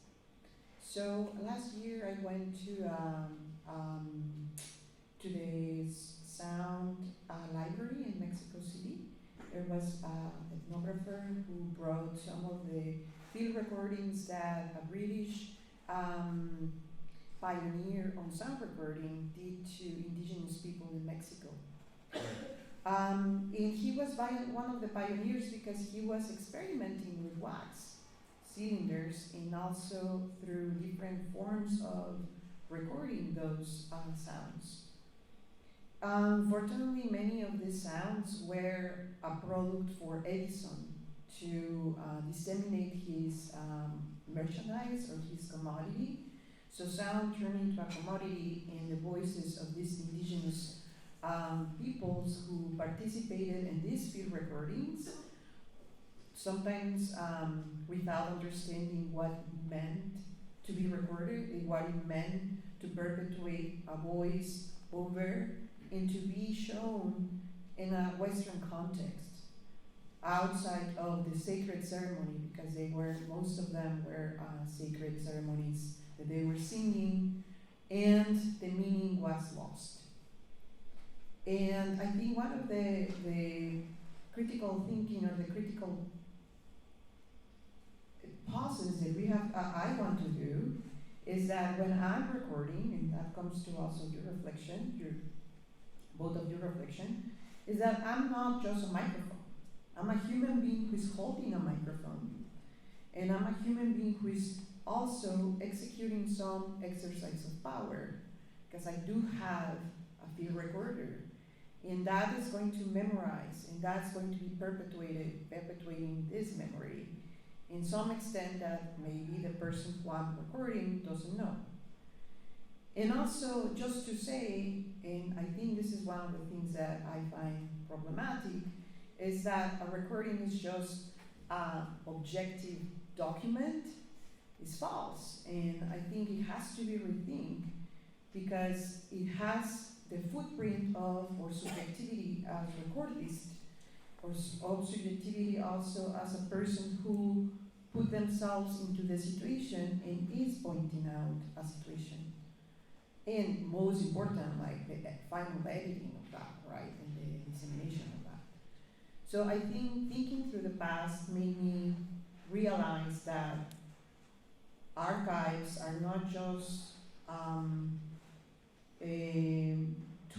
So last year I went to the sound library in Mexico City. There was an ethnographer who brought some of the field recordings that a British pioneer on sound recording did to indigenous people in Mexico. And he was one of the pioneers because he was experimenting with wax cylinders and also through different forms of recording those sounds. Unfortunately, many of these sounds were a product for Edison to disseminate his merchandise or his commodity. So sound turned into a commodity, and the voices of these indigenous peoples who participated in these field recordings, sometimes without understanding what it meant to be recorded, and what it meant to perpetuate a voice over and to be shown in a Western context, outside of the sacred ceremony, because most of them were sacred ceremonies that they were singing, and the meaning was lost. And I think one of the critical thinking or the critical pauses that we have, I want to do, is that when I'm recording, and that comes to also your reflection, both of your reflection, is that I'm not just a microphone. I'm a human being who is holding a microphone, and I'm a human being who is also executing some exercise of power, because I do have a field recorder, and that is going to memorize, and that's going to be perpetuating this memory in some extent that maybe the person who I'm recording doesn't know. And also, just to say, and I think this is one of the things that I find problematic, is that a recording is just an objective document is false. And I think it has to be rethinked because it has the footprint of or subjectivity as recordist, or subjectivity also as a person who put themselves into the situation and is pointing out a situation. And most important, like the final editing of that, right, and the dissemination of that. So I think thinking through the past made me realize that archives are not just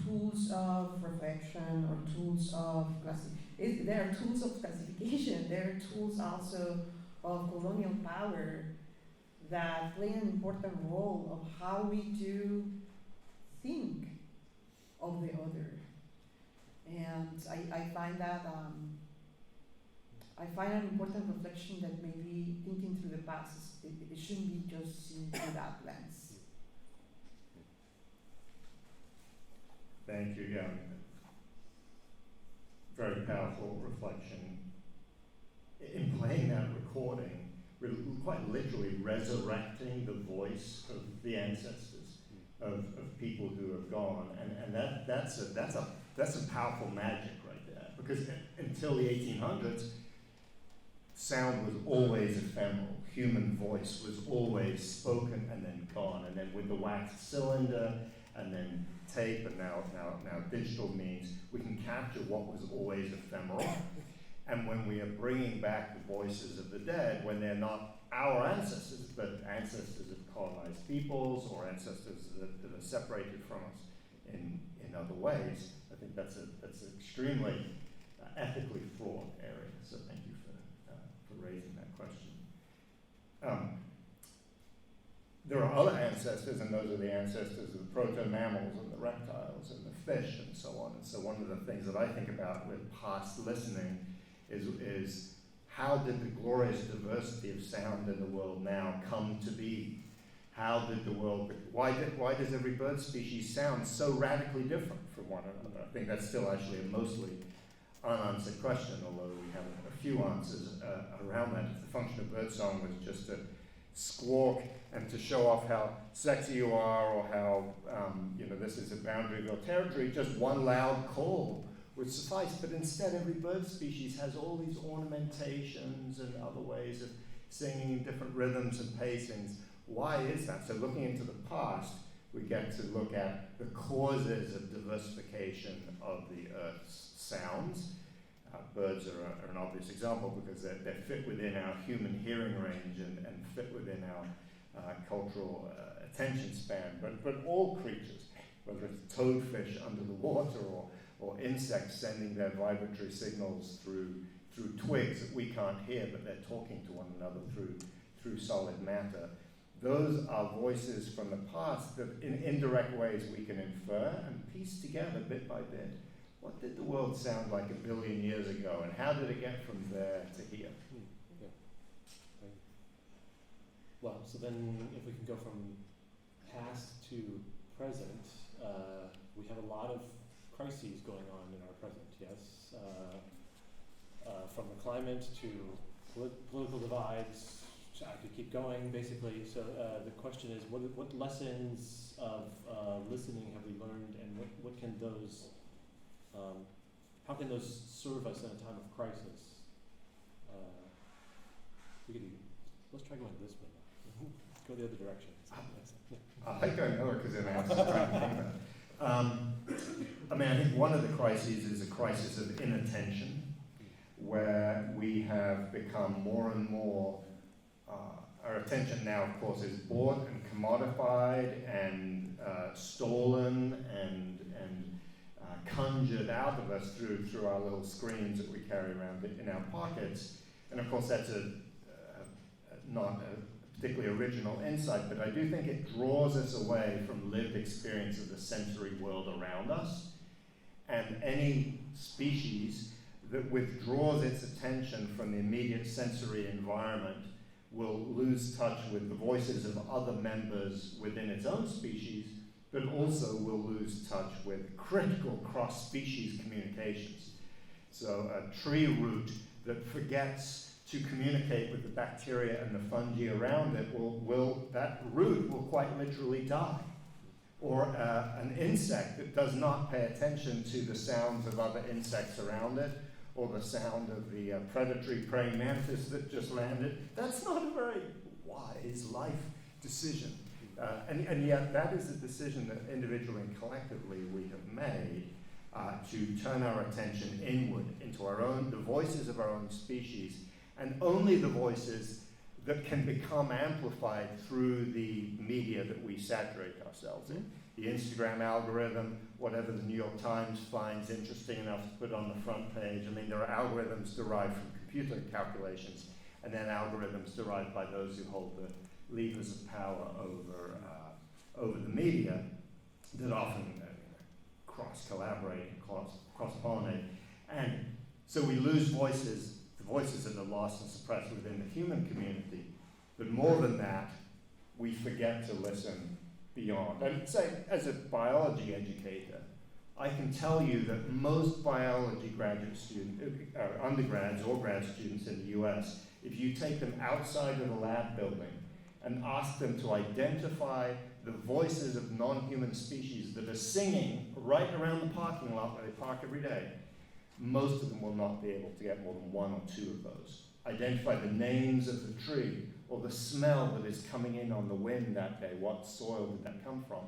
tools of reflection or tools of classification. They are tools of classification. They are tools also of colonial power that play an important role of how we do think of the other. And I find that I find an important reflection that maybe thinking through the past, it shouldn't be just seen through that lens. Thank you. Yeah. Very powerful reflection. In playing that recording, we're quite literally resurrecting the voice of the ancestors, of people who have gone, and that's a powerful magic right there. Because until the 1800s, sound was always ephemeral. Human voice was always spoken and then gone, and then with the wax cylinder, and then tape, and now digital means we can capture what was always ephemeral. And when we are bringing back the voices of the dead, when they're not our ancestors, but ancestors of colonized peoples or ancestors that are separated from us in other ways, I think that's an extremely ethically fraught area. So thank you for raising that question. There are other ancestors, and those are the ancestors of the proto-mammals and the reptiles and the fish and so on. And so one of the things that I think about with past listening is how did the glorious diversity of sound in the world now come to be? How did the world, why does every bird species sound so radically different from one another? I think that's still actually a mostly unanswered question, although we have a few answers around that. If the function of birdsong was just to squawk and to show off how sexy you are or how, this is a boundary of your territory, just one loud call would suffice. But instead, every bird species has all these ornamentations and other ways of singing different rhythms and pacings. Why is that? So looking into the past, we get to look at the causes of diversification of the Earth's sounds. Birds are an obvious example because they fit within our human hearing range and fit within our cultural attention span. But all creatures, whether it's toadfish under the water or insects sending their vibratory signals through twigs that we can't hear, but they're talking to one another through solid matter. Those are voices from the past that in indirect ways we can infer and piece together bit by bit. What did the world sound like 1 billion years ago, and how did it get from there to here? Yeah. Right. Well, so then if we can go from past to present, we have a lot of crises going on in our present, yes? From the climate to political divides, I could keep going basically. So the question is, what lessons of listening have we learned, and what can those how can those serve us in a time of crisis? Let's try going this way. Go the other direction. I don't know because it answers I think one of the crises is a crisis of inattention, where we have become more and more, our attention now, of course, is bought and commodified and stolen and conjured out of us through our little screens that we carry around in our pockets. And of course, that's not a particularly original insight, but I do think it draws us away from lived experience of the sensory world around us. And any species that withdraws its attention from the immediate sensory environment will lose touch with the voices of other members within its own species, but also will lose touch with critical cross-species communications. So a tree root that forgets to communicate with the bacteria and the fungi around it that root will quite literally die. Or an insect that does not pay attention to the sounds of other insects around it, or the sound of the predatory praying mantis that just landed. That's not a very wise life decision. And yet that is a decision that individually and collectively we have made to turn our attention inward into the voices of our own species, and only the voices that can become amplified through the media that we saturate ourselves in. The Instagram algorithm, whatever the New York Times finds interesting enough to put on the front page. I mean, there are algorithms derived from computer calculations, and then algorithms derived by those who hold the levers of power over the media that often cross-collaborate and cross-pollinate. And so we lose voices, the voices that are lost and suppressed within the human community. But more than that, we forget to listen beyond. And say, as a biology educator, I can tell you that most biology graduate students, undergrads or grad students in the US, if you take them outside of the lab building and ask them to identify the voices of non-human species that are singing right around the parking lot where they park every day, most of them will not be able to get more than one or two of those. Identify the names of the tree or the smell that is coming in on the wind that day. What soil did that come from?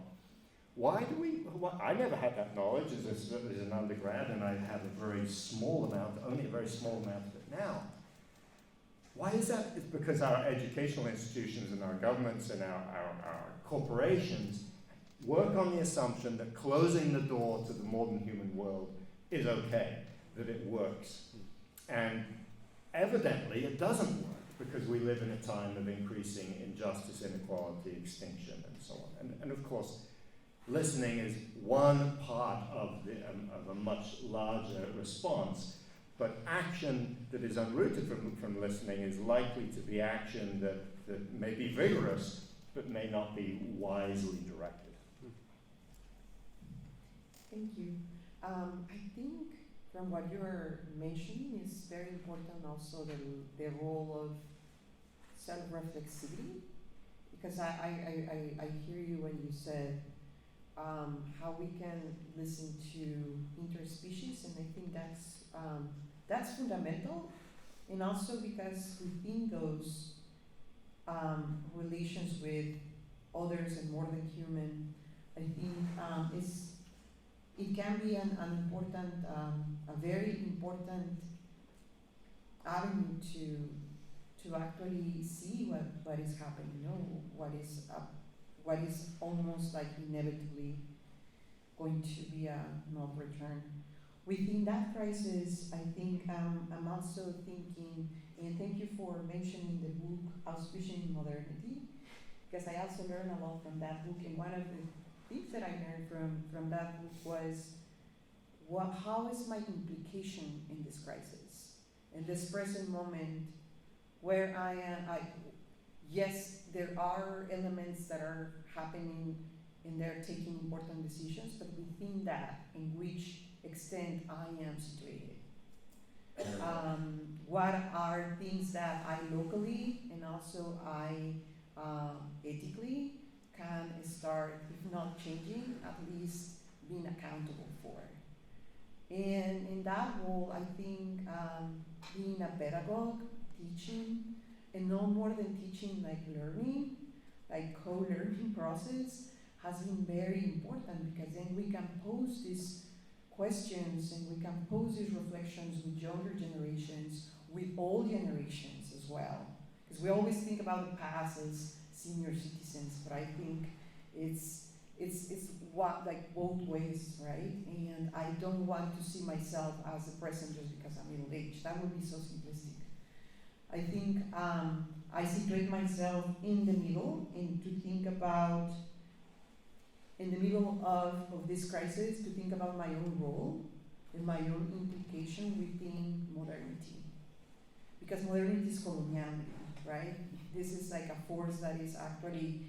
Why do we, I never had that knowledge as an undergrad, and I have a very small amount, only a very small amount of it now. Why is that? It's because our educational institutions and our governments and our corporations work on the assumption that closing the door to the modern human world is okay, that it works. And evidently it doesn't work, because we live in a time of increasing injustice, inequality, extinction, and so on. And of course, listening is one part of a much larger response. But action that is unrooted from listening is likely to be action that may be vigorous, but may not be wisely directed. Thank you. I think from what you're mentioning is very important also the role of self-reflexivity because I hear you when you said how we can listen to interspecies, and I think that's fundamental, and also because within those relations with others and more than human, I think it can be an important, a very important avenue to actually see what is happening, you know, what is almost like inevitably going to be a not return. Within that crisis, I think I'm also thinking, and thank you for mentioning the book Auspicion in Modernity, because I also learned a lot from that book, and one of the things that I learned from that book was how is my implication in this crisis, in this present moment where I am. Yes, there are elements that are happening and they're taking important decisions, but within that, in which extent I am situated. What are things that I locally and also I ethically can start, if not changing, at least being accountable for. And in that role, I think being a pedagogue, teaching, and no more than teaching, like learning, like co-learning process, has been very important, because then we can pose these questions and we can pose these reflections with younger generations, with all generations as well. Because we always think about the past as senior citizens, but I think it's what, like, both ways, right? And I don't want to see myself as a present just because I'm middle-aged. That would be so simplistic. I think I situate myself in the middle, and to think about, in the middle of this crisis, to think about my own role and my own implication within modernity. Because modernity is coloniality, right? This is like a force that is actually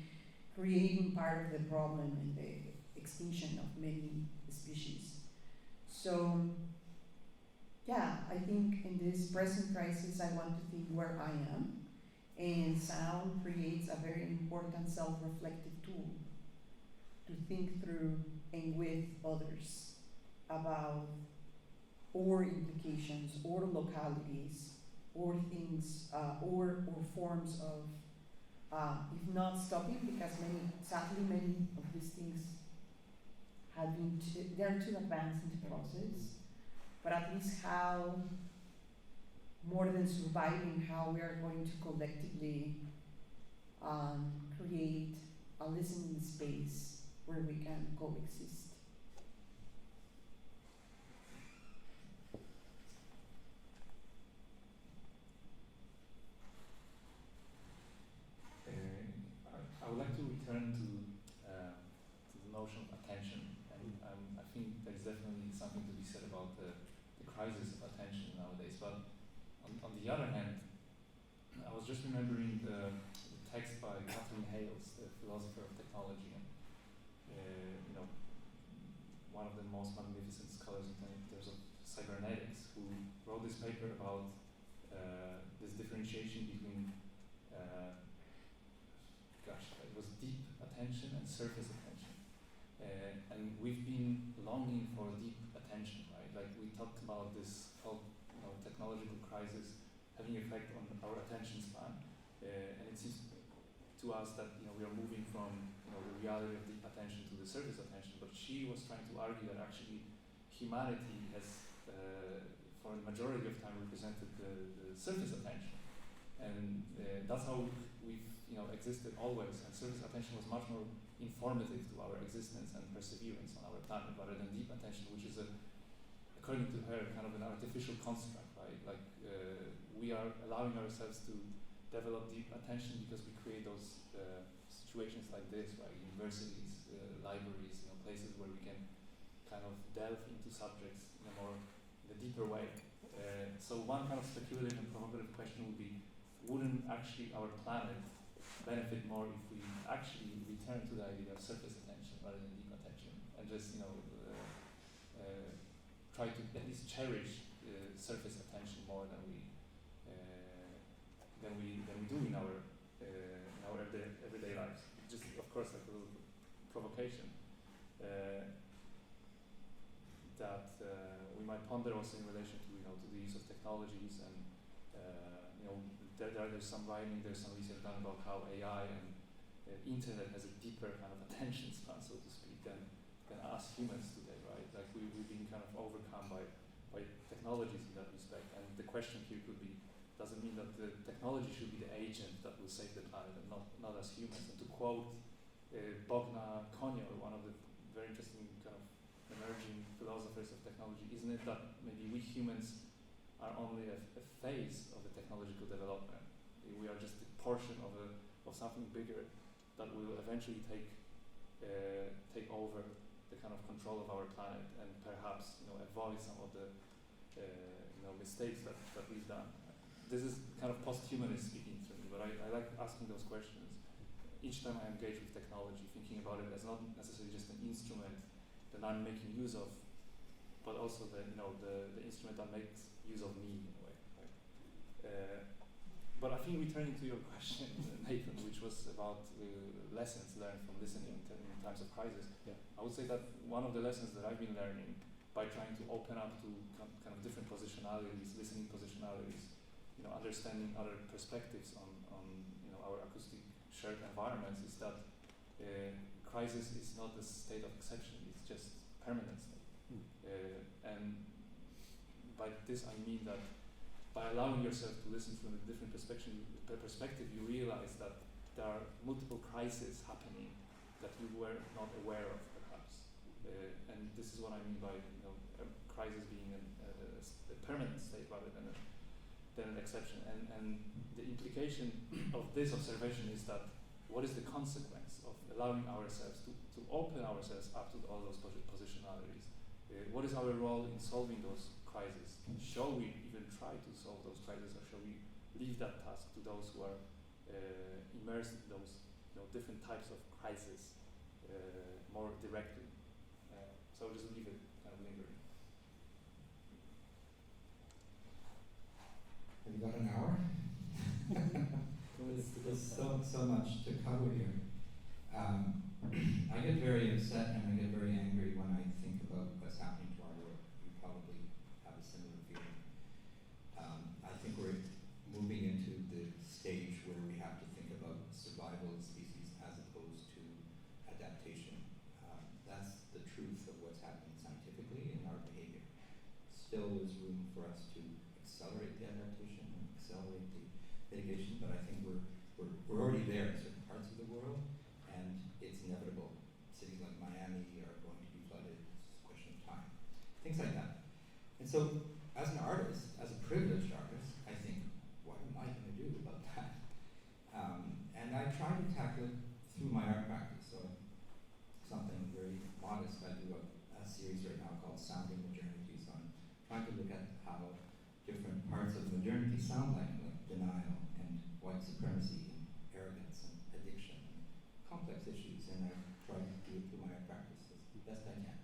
creating part of the problem and the extinction of many species. So, yeah, I think in this present crisis, I want to think where I am, and sound creates a very important self-reflective tool to think through and with others about or implications or localities or things or forms of, if not stopping, because sadly many of these things have been they're too advanced in the process, but at least how, more than surviving, how we are going to collectively create a listening space where we can coexist. I would like to return to the notion of attention, and I think there's definitely something to be said about the crisis of attention nowadays. But on the other hand, I was just remembering the text by Catherine Hales, the philosopher of technology, and you know, one of the most magnificent scholars in terms of cybernetics, who wrote this paper about this differentiation between it was deep attention and surface attention, and we've been longing for deep attention, right? Like we talked about this whole, technological crisis having effect on our attention span, and it seems to us that we are moving from the reality of deep attention to the surface attention. But she was trying to argue that actually humanity has, for the majority of time, represented the surface attention, and that's how we've existed always. And surface attention was much more informative to our existence and perseverance on our planet, rather than deep attention, which is according to her, kind of an artificial construct, right? Like we are allowing ourselves to develop deep attention because we create those situations like this, right? Universities, libraries, places where we can kind of delve into subjects in a deeper way. So one kind of speculative and provocative question would be, wouldn't actually our planet benefit more if we actually return to the idea of surface attention rather than deep attention, and just try to at least cherish surface attention more than we do in our everyday life? course, like a little provocation that we might ponder also in relation to to the use of technologies, and there's some writing, there's some research done about how AI and internet has a deeper kind of attention span, so to speak, than us humans today, right? Like we've been kind of overcome by technologies in that respect, and the question here could be, does it mean that the technology should be the agent that will save the planet and not us humans? And to quote Bogna Konyo, one of the very interesting kind of emerging philosophers of technology, isn't it that maybe we humans are only a phase of the technological development? We are just a portion of something bigger that will eventually take over the kind of control of our planet, and perhaps avoid some of the mistakes that we've done. This is kind of post-humanist speaking to me, but I like asking those questions each time I engage with technology, thinking about it as not necessarily just an instrument that I'm making use of, but also the instrument that makes use of me in a way. Right? But I think returning to your question, Nathan, which was about lessons learned from listening in times of crisis, I would say that one of the lessons that I've been learning by trying to open up to kind of different positionalities, listening positionalities, understanding other perspectives on our acoustic shared environments, is that crisis is not a state of exception, it's just permanent state. And by this I mean that by allowing yourself to listen from a different perspective, you realize that there are multiple crises happening that you were not aware of, perhaps. And this is what I mean by a crisis being a permanent state rather than an exception. And the implication of this observation is that what is the consequence of allowing ourselves to open ourselves up to all those positionalities? What is our role in solving those crises? Shall we even try to solve those crises, or shall we leave that task to those who are immersed in those different types of crises more directly? So I'll just leave it kind of lingering. Have you got an hour? There's so much to cover here. I get very upset and I get very angry when I think about what's happening to our world. You probably have a similar feeling. I think we're moving into the stage where we have to think about survival of species as opposed to adaptation. That's the truth of what's happening scientifically in our behavior. Still, there's room for us to accelerate the adaptation and accelerate the mitigation, but I think we're already there in certain parts of the world, and it's inevitable. Cities like Miami are going to be flooded. It's a question of time. Things like that. And so, as an artist, as a privileged artist, I think, what am I going to do about that? And I try to tackle it through my art practice. So, something very modest. I do a series right now called Sounding Modernity. So I'm trying to look at how different parts of modernity sound like denial and white supremacy and arrogance and addiction and complex issues, and I try to do it through my art practice as best I can.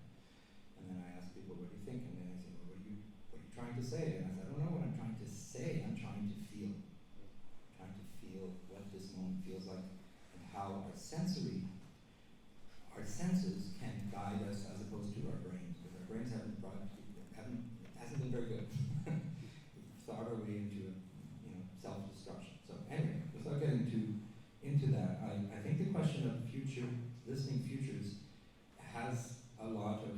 And then I ask people, what do you think? And then I say, well, what are you trying to say? And I say, I don't know what I'm trying to say, I'm trying to feel. I'm trying to feel what this moment feels like and how our senses can guide us as opposed to our brains, because our brains hasn't been very good. We've thought our way into self-destruction. So anyway, without getting into that, I think the question of listening futures has a lot of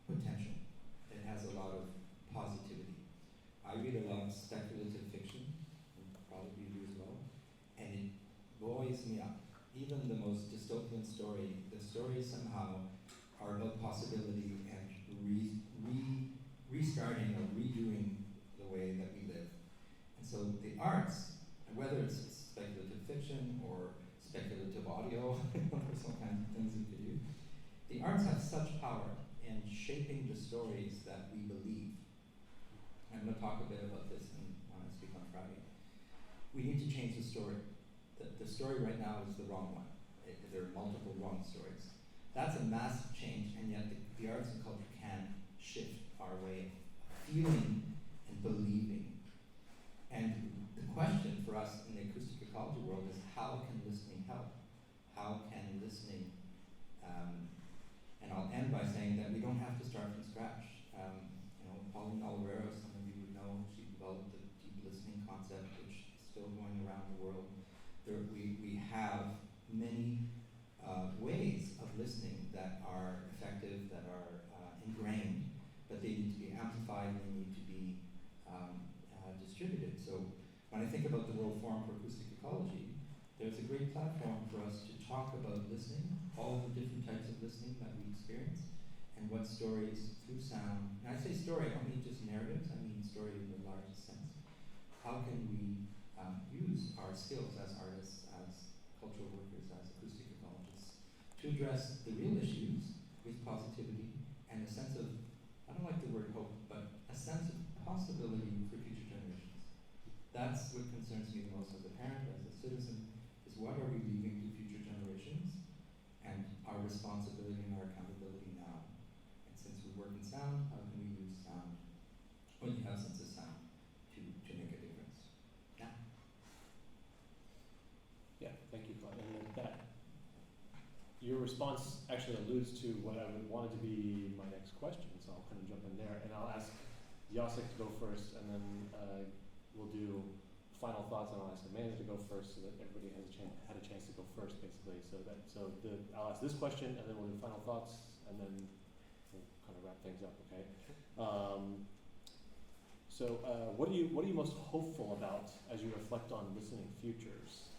potential. It has a lot of positivity. I read a lot of speculative fiction, and probably you do as well, and it buoys me up. Even the most dystopian story, the stories somehow are about possibility and restarting or redoing the way that we live. And so the arts, whether it's speculative fiction or speculative audio, there's all kinds of things we could do, the arts have such power in shaping the stories that we believe. I'm going to talk a bit about this when I speak on Friday. We need to change the story. The story right now is the wrong one. There are multiple wrong stories. That's a massive change, and yet the arts and culture can shift our way of feeling and believing. And the question for us in the acoustic ecology world is, how can listening help? How can listening. And I'll end by saying that we don't have to start from scratch. Pauline Olivero, some of you would know, she developed the deep listening concept, which is still going around the world. We have many ways of listening that are effective, that are ingrained, but they need to be amplified, they need to be distributed. So when I think about the World Forum for Acoustic Ecology, there's a great platform for us to talk about listening, all the different types of listening that we experience, and what stories through sound, and I say story, I don't mean just narratives, I mean story in the largest sense. How can we use our skills as artists, as cultural workers, as acoustic ecologists, to address the real issues with positivity and a sense of, I don't like the word hope, but a sense of possibility for future generations. That's what concerns me the most as a parent, as a citizen, is what are we leaving to future generations, and our responsibility and our accountability now. And since we work in sound, how can we use sound, or the absence of sound, to make a difference? Yeah. Yeah, thank you, Claude. And that, your response actually alludes to what I wanted to be my next question, so I'll kind of jump in there, and I'll ask Jacek to go first, and then we'll do final thoughts, and I'll ask Amanda to go first, so that everybody has had a chance to go first, basically. I'll ask this question, and then we'll do final thoughts, and then we'll kind of wrap things up. Okay. What are you most hopeful about as you reflect on listening futures?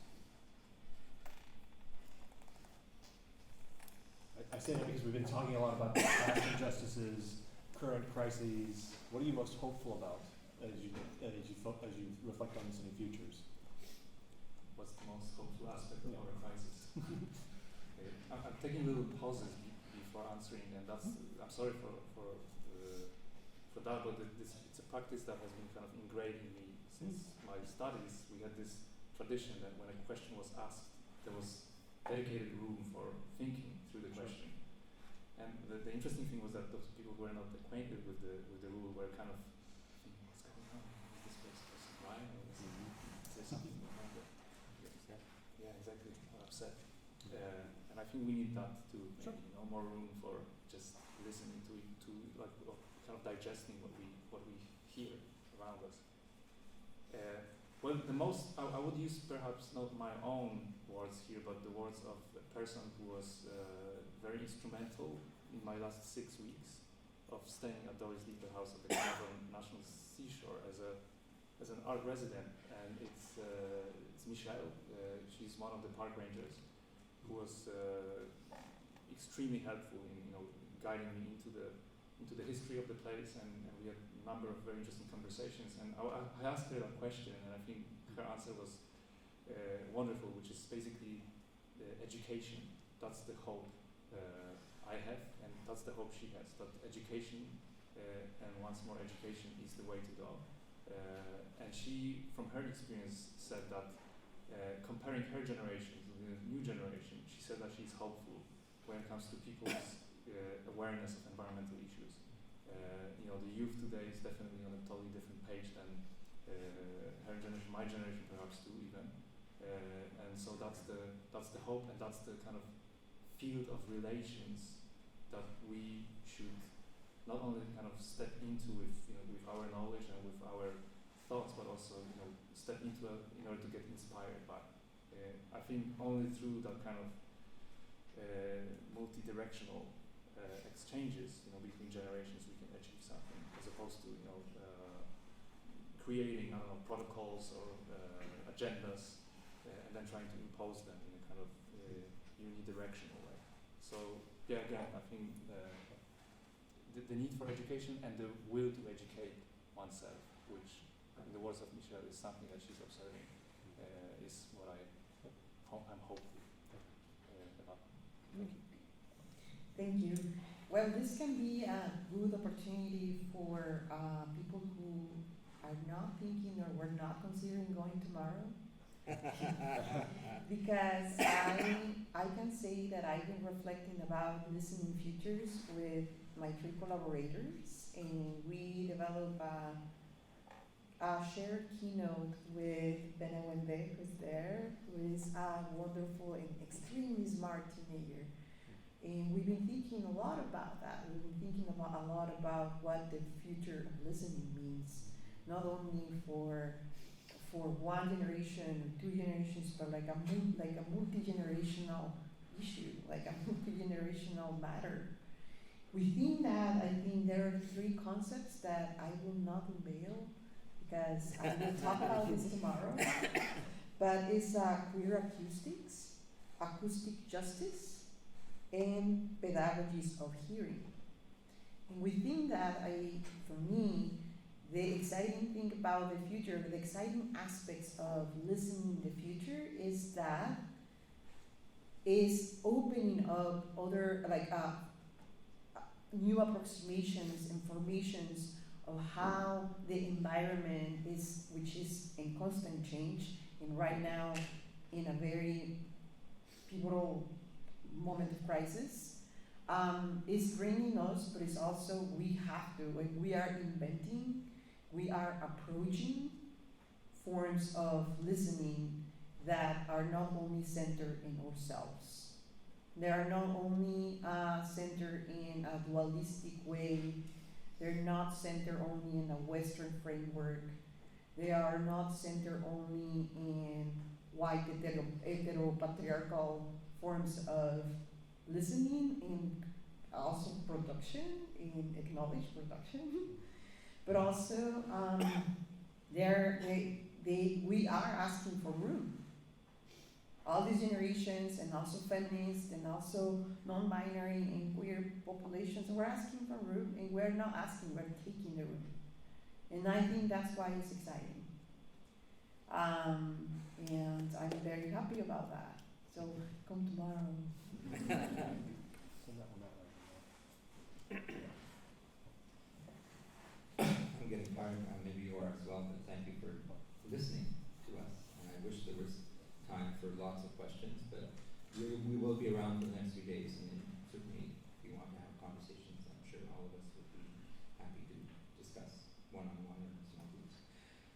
I say that because we've been talking a lot about past injustices, current crises. What are you most hopeful about as you reflect on listening futures? What's the most hopeful aspect of our crisis? Okay. I'm taking little pauses before answering, and I'm sorry for that, but it's a practice that has been kind of ingrained in me since my studies. We had this tradition that when a question was asked, there was dedicated room for thinking through the question. And the interesting thing was that those people who were not acquainted with the rule were kind of thinking, what's going on? Is this person lying? Or is there something wrong there? Yeah, exactly. I'm upset. And I think we need that too. Sure. Maybe more room for just listening to like kind of digesting what we hear around us. Well, the most I would use perhaps not my own words here, but the words of a person who was very instrumental in my last 6 weeks of staying at Doris Leaper House at the Canadian National Seashore as an art resident, and it's Michelle. She's one of the park rangers who was extremely helpful in guiding me into the history of the place, and we had a number of very interesting conversations. And I asked her that question, and I think her answer was wonderful, which is basically education. That's the hope I have, and that's the hope she has. That education, and once more education, is the way to go. And she, from her experience, said that comparing her generation to the new generation, she said that she's hopeful when it comes to people's awareness of environmental issues. The youth today is definitely on a totally different page than her generation, my generation perhaps too even. And so that's the hope, and that's the kind of field of relations that we should not only kind of step into with our knowledge and with our thoughts, but also step into in order to get inspired by. I think only through that kind of multi-directional exchanges between generations we can achieve something, as opposed to creating protocols or agendas and then trying to impose them in a kind of unidirectional way. So yeah, again, I think the need for education and the will to educate oneself, which in the words of Michelle is something that she's observing, is what I'm hopeful about. Thank you. Well, this can be a good opportunity for people who are not thinking or were not considering going tomorrow. Because I can say that I've been reflecting about listening futures with my 3 collaborators, and we developed a shared keynote with Benawende, who's there, who is a wonderful and extremely extremely smart teenager. And we've been thinking a lot about that. We've been thinking a lot about what the future of listening means, not only for one generation or 2 generations, but like a multi-generational issue, like a multi-generational matter. Within that, I think there are 3 concepts that I will not unveil because I will talk about this tomorrow. But it's queer acoustics, acoustic justice, and pedagogies of hearing. And within that, for me, the exciting thing about the future, the exciting aspects of listening in the future is that is opening up other, new approximations, informations of how the environment is, which is in constant change, and right now in a very pivotal moment of crisis, is bringing us, but it's also we have to, when we are inventing, we are approaching forms of listening that are not only centered in ourselves. They are not only centered in a dualistic way. They're not centered only in a Western framework. They are not centered only in white heteropatriarchal forms of listening and also production, in acknowledged production, but also we are asking for room. All these generations, and also feminists, and also non-binary and queer populations, we're asking for room, and we're not asking, we're taking the room. And I think that's why it's exciting. And I'm very happy about that. So come tomorrow. Send that one out. I'm getting tired, maybe you are as well, but thank you for listening to us. And I wish there was time for lots of questions, but we will be around for the next few days, and certainly if you want to have conversations, I'm sure all of us would be happy to discuss one-on-one or small groups.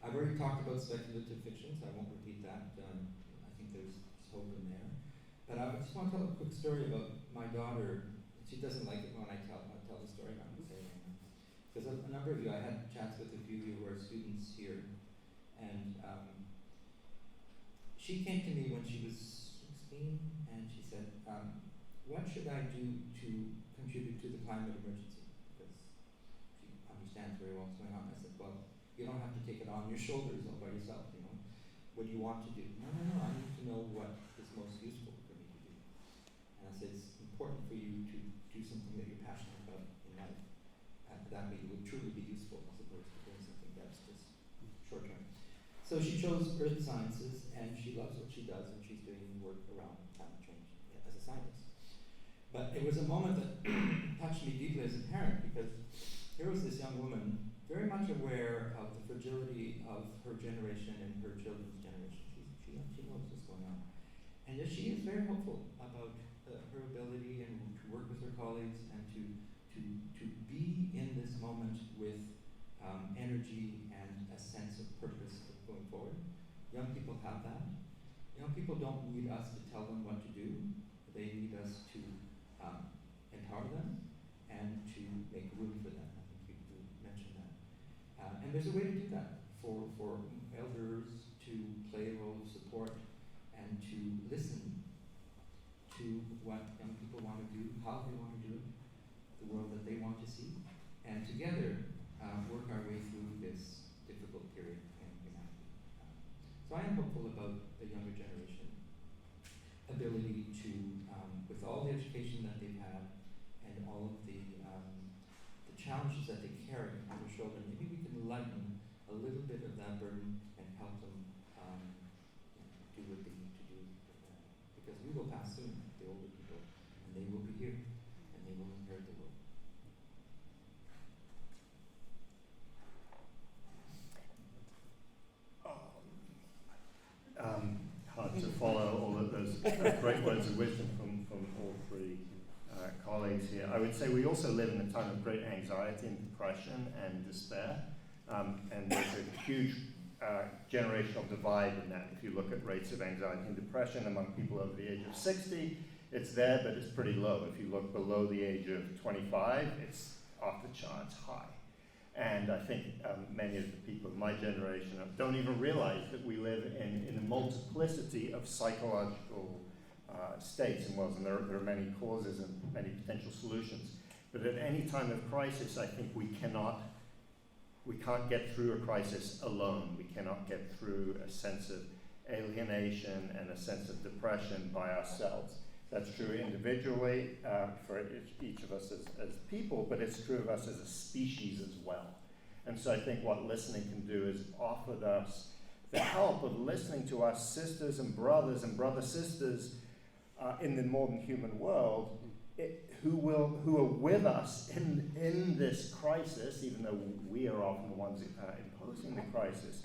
I've already talked about speculative fiction, so I won't repeat that. I think there's hope in there. But I just want to tell a quick story about my daughter. She doesn't like it when I tell the story, I'm going to say it anyway. Because a number of you, I had chats with a few of you who are students here, and she came to me when she was 16, and she said, what should I do to contribute to the climate emergency? Because she understands very well what's going on. I said, well, you don't have to take it on your shoulders all by yourself, you know. What do you want to do? No, I need to know what is most useful for me to do. And I said, it's important for you to do something that you're passionate about in life. That way it will truly be useful as opposed to doing something that's just short term. So she chose earth sciences, and she loves what she does, and she's doing work around climate change as a scientist. But it was a moment that touched me deeply as a parent, because here was this young woman very much aware of the fragility of her generation and her children's generation. She knows what's going on. And yet she is very hopeful about her ability and to work with her colleagues and to be in this moment with energy and a sense of purpose of going forward. Young people have that. Young people don't need us to tell them what to do. They need us to empower them and to make room for them. I think you mentioned that. And there's a way to do that for elders to play a role of support and to listen to what young people want to do, how they want to do it, the world that they want to see, and together work our way through this difficult period in humanity. So I am hopeful about the younger generation ability to, with all the education that they've had and all of the challenges that they carry on their shoulder, maybe we can lighten a little bit of that burden and help them do what they need to do. Because we will pass soon, the older people, and they will be here, and they will inherit the world. Hard to follow all of those great words of wisdom from all 3 colleagues here. I would say we also live in a time of great anxiety and depression and despair, and there's a huge generational divide in that. If you look at rates of anxiety and depression among people over the age of 60, it's there, but it's pretty low. If you look below the age of 25, it's off the charts high. And I think many of the people of my generation don't even realize that we live in a multiplicity of psychological states and worlds, and there are many causes and many potential solutions. But at any time of crisis, I think we can't get through a crisis alone. We cannot get through a sense of alienation and a sense of depression by ourselves. That's true individually for each of us as people, but it's true of us as a species as well. And so I think what listening can do is offer us the help of listening to our sisters and brother-sisters in the modern human world who are with us in this crisis, even though we are often the ones imposing the crisis.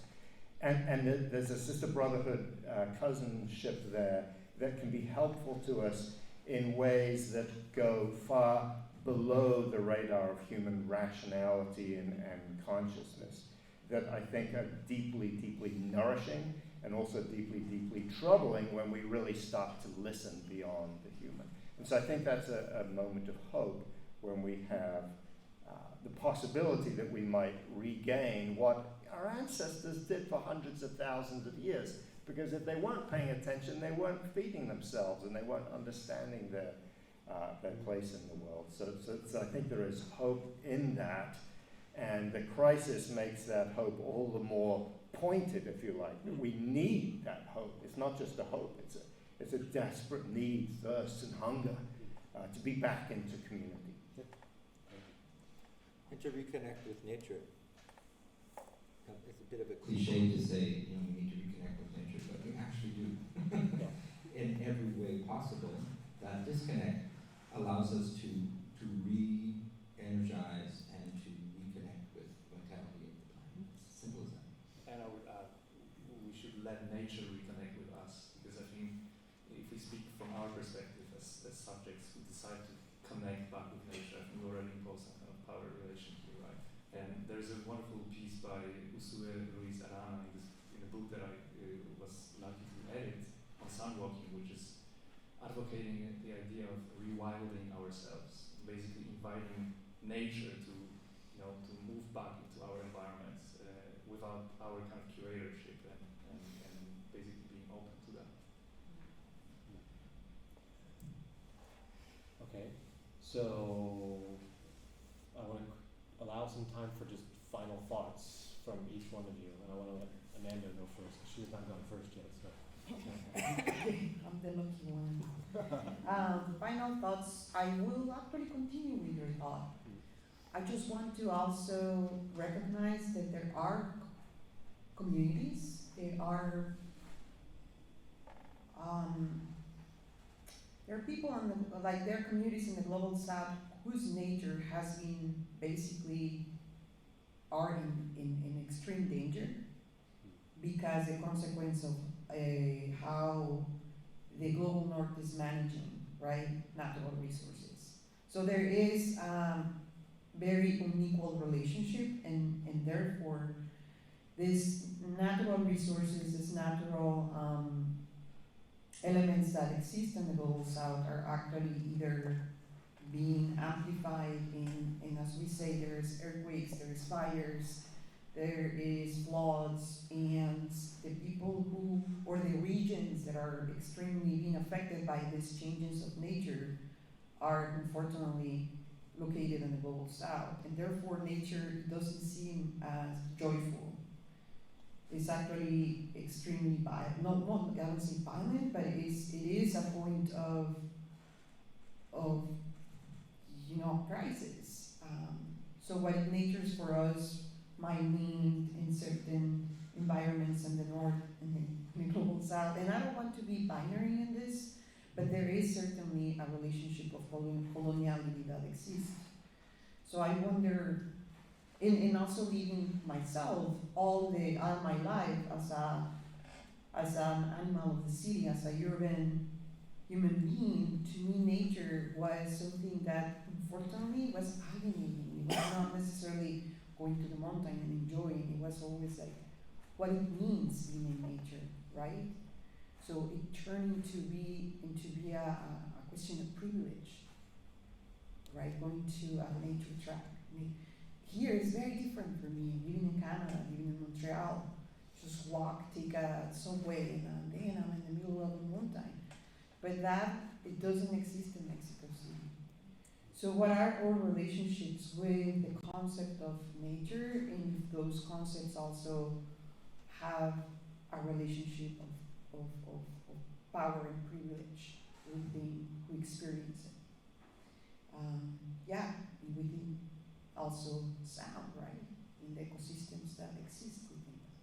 And there's a sister brotherhood cousinship there that can be helpful to us in ways that go far below the radar of human rationality and consciousness, that I think are deeply, deeply nourishing and also deeply, deeply troubling when we really start to listen beyond the human. And so I think that's a moment of hope when we have the possibility that we might regain what our ancestors did for hundreds of thousands of years. Because if they weren't paying attention, they weren't feeding themselves and they weren't understanding their place in the world. So I think there is hope in that, and the crisis makes that hope all the more pointed, if you like. We need that hope. It's not just a hope, it's a desperate need, thirst and hunger to be back into community. And to reconnect with nature. It's a bit of a cliche to say, we need to reconnect with nature, but we actually do. In every way possible. That disconnect allows us to re-energize and to reconnect with vitality of the planet. It's as simple as that. And I would add, we should let nature reconnect with us, because I think if we speak from our perspective as subjects who decide to connect back with nature, I think we already impose some kind of power relation here, right? And there's a wonderful piece by Usue Ruiz Arana in the book that I was lucky to edit on sunwalking, which is advocating the idea of rewilding ourselves, basically inviting nature to move back into our environments without our kind of curatorship and basically being open to that. Okay, so I want to allow some time for just final thoughts from each one of you, and I want to let Amanda go first. She's not gone first yet, so. I'm the lucky one. Final thoughts. I will actually continue with your thought. I just want to also recognize that there are communities. There are people there are communities in the global south whose nature has been basically in extreme danger because a consequence of how the global north is managing, right, natural resources. So there is very unequal relationship, and therefore these natural resources, these natural elements that exist in the global south are actually either being amplified in as we say, there's earthquakes, there's fires, there is floods, and the people who, or the regions that are extremely being affected by these changes of nature are unfortunately located in the global south, and therefore nature doesn't seem as joyful. It's actually extremely violent, not I don't say violent, but it is a point of crisis. So what nature's for us might mean in certain environments in the north and in the global south. And I don't want to be binary in this, but there is certainly a relationship of coloniality that exists. So I wonder, in also leaving myself all my life as an animal of the city, as a urban human being, to me nature was something that unfortunately was alienating. It was not necessarily going to the mountain and enjoying. It was always like what it means being in nature, right? So it turned into be a question of privilege, right? Going to a nature track. Here is very different for me. Living in Canada, living in Montreal, just walk, take a subway, and then I'm in the middle of a mountain. But that, it doesn't exist in Mexico City. So what are our relationships with the concept of nature, and those concepts also have a relationship of power and privilege within who experience it. Within also sound, right, in the ecosystems that exist within it.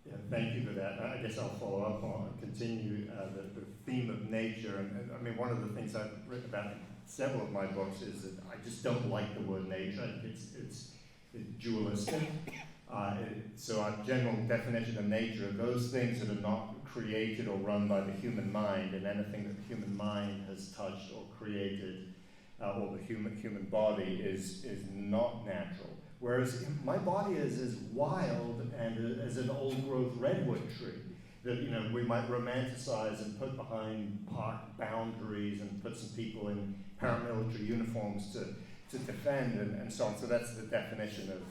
Yeah, thank you for that. I guess I'll follow up on, continue the theme of nature. And I mean, one of the things I've written about in several of my books is that I just don't like the word nature. I think it's dualistic. So our general definition of nature are those things that are not created or run by the human mind, and anything that the human mind has touched or created, or the human body is not natural. Whereas my body is as wild and as an old growth redwood tree that we might romanticize and put behind park boundaries and put some people in paramilitary uniforms to defend and so on. So that's the definition of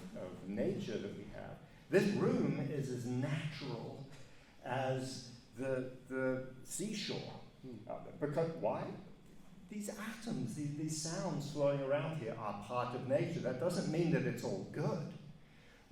nature that we have. This room is as natural as the seashore. Because why? These atoms, these sounds flowing around here are part of nature. That doesn't mean that it's all good.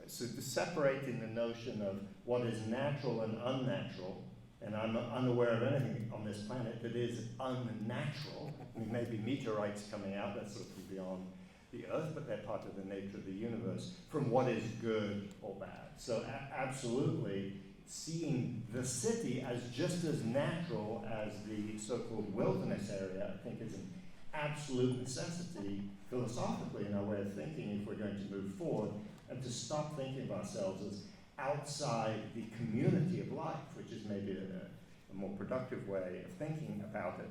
So separating the notion of what is natural and unnatural, and I'm unaware of anything on this planet that is unnatural. I mean, maybe meteorites coming out, that's sort of beyond the Earth, but they're part of the nature of the universe, from what is good or bad. So absolutely, seeing the city as just as natural as the so-called wilderness area, I think is an absolute necessity philosophically in our way of thinking if we're going to move forward, and to stop thinking of ourselves as outside the community of life, which is maybe a more productive way of thinking about it.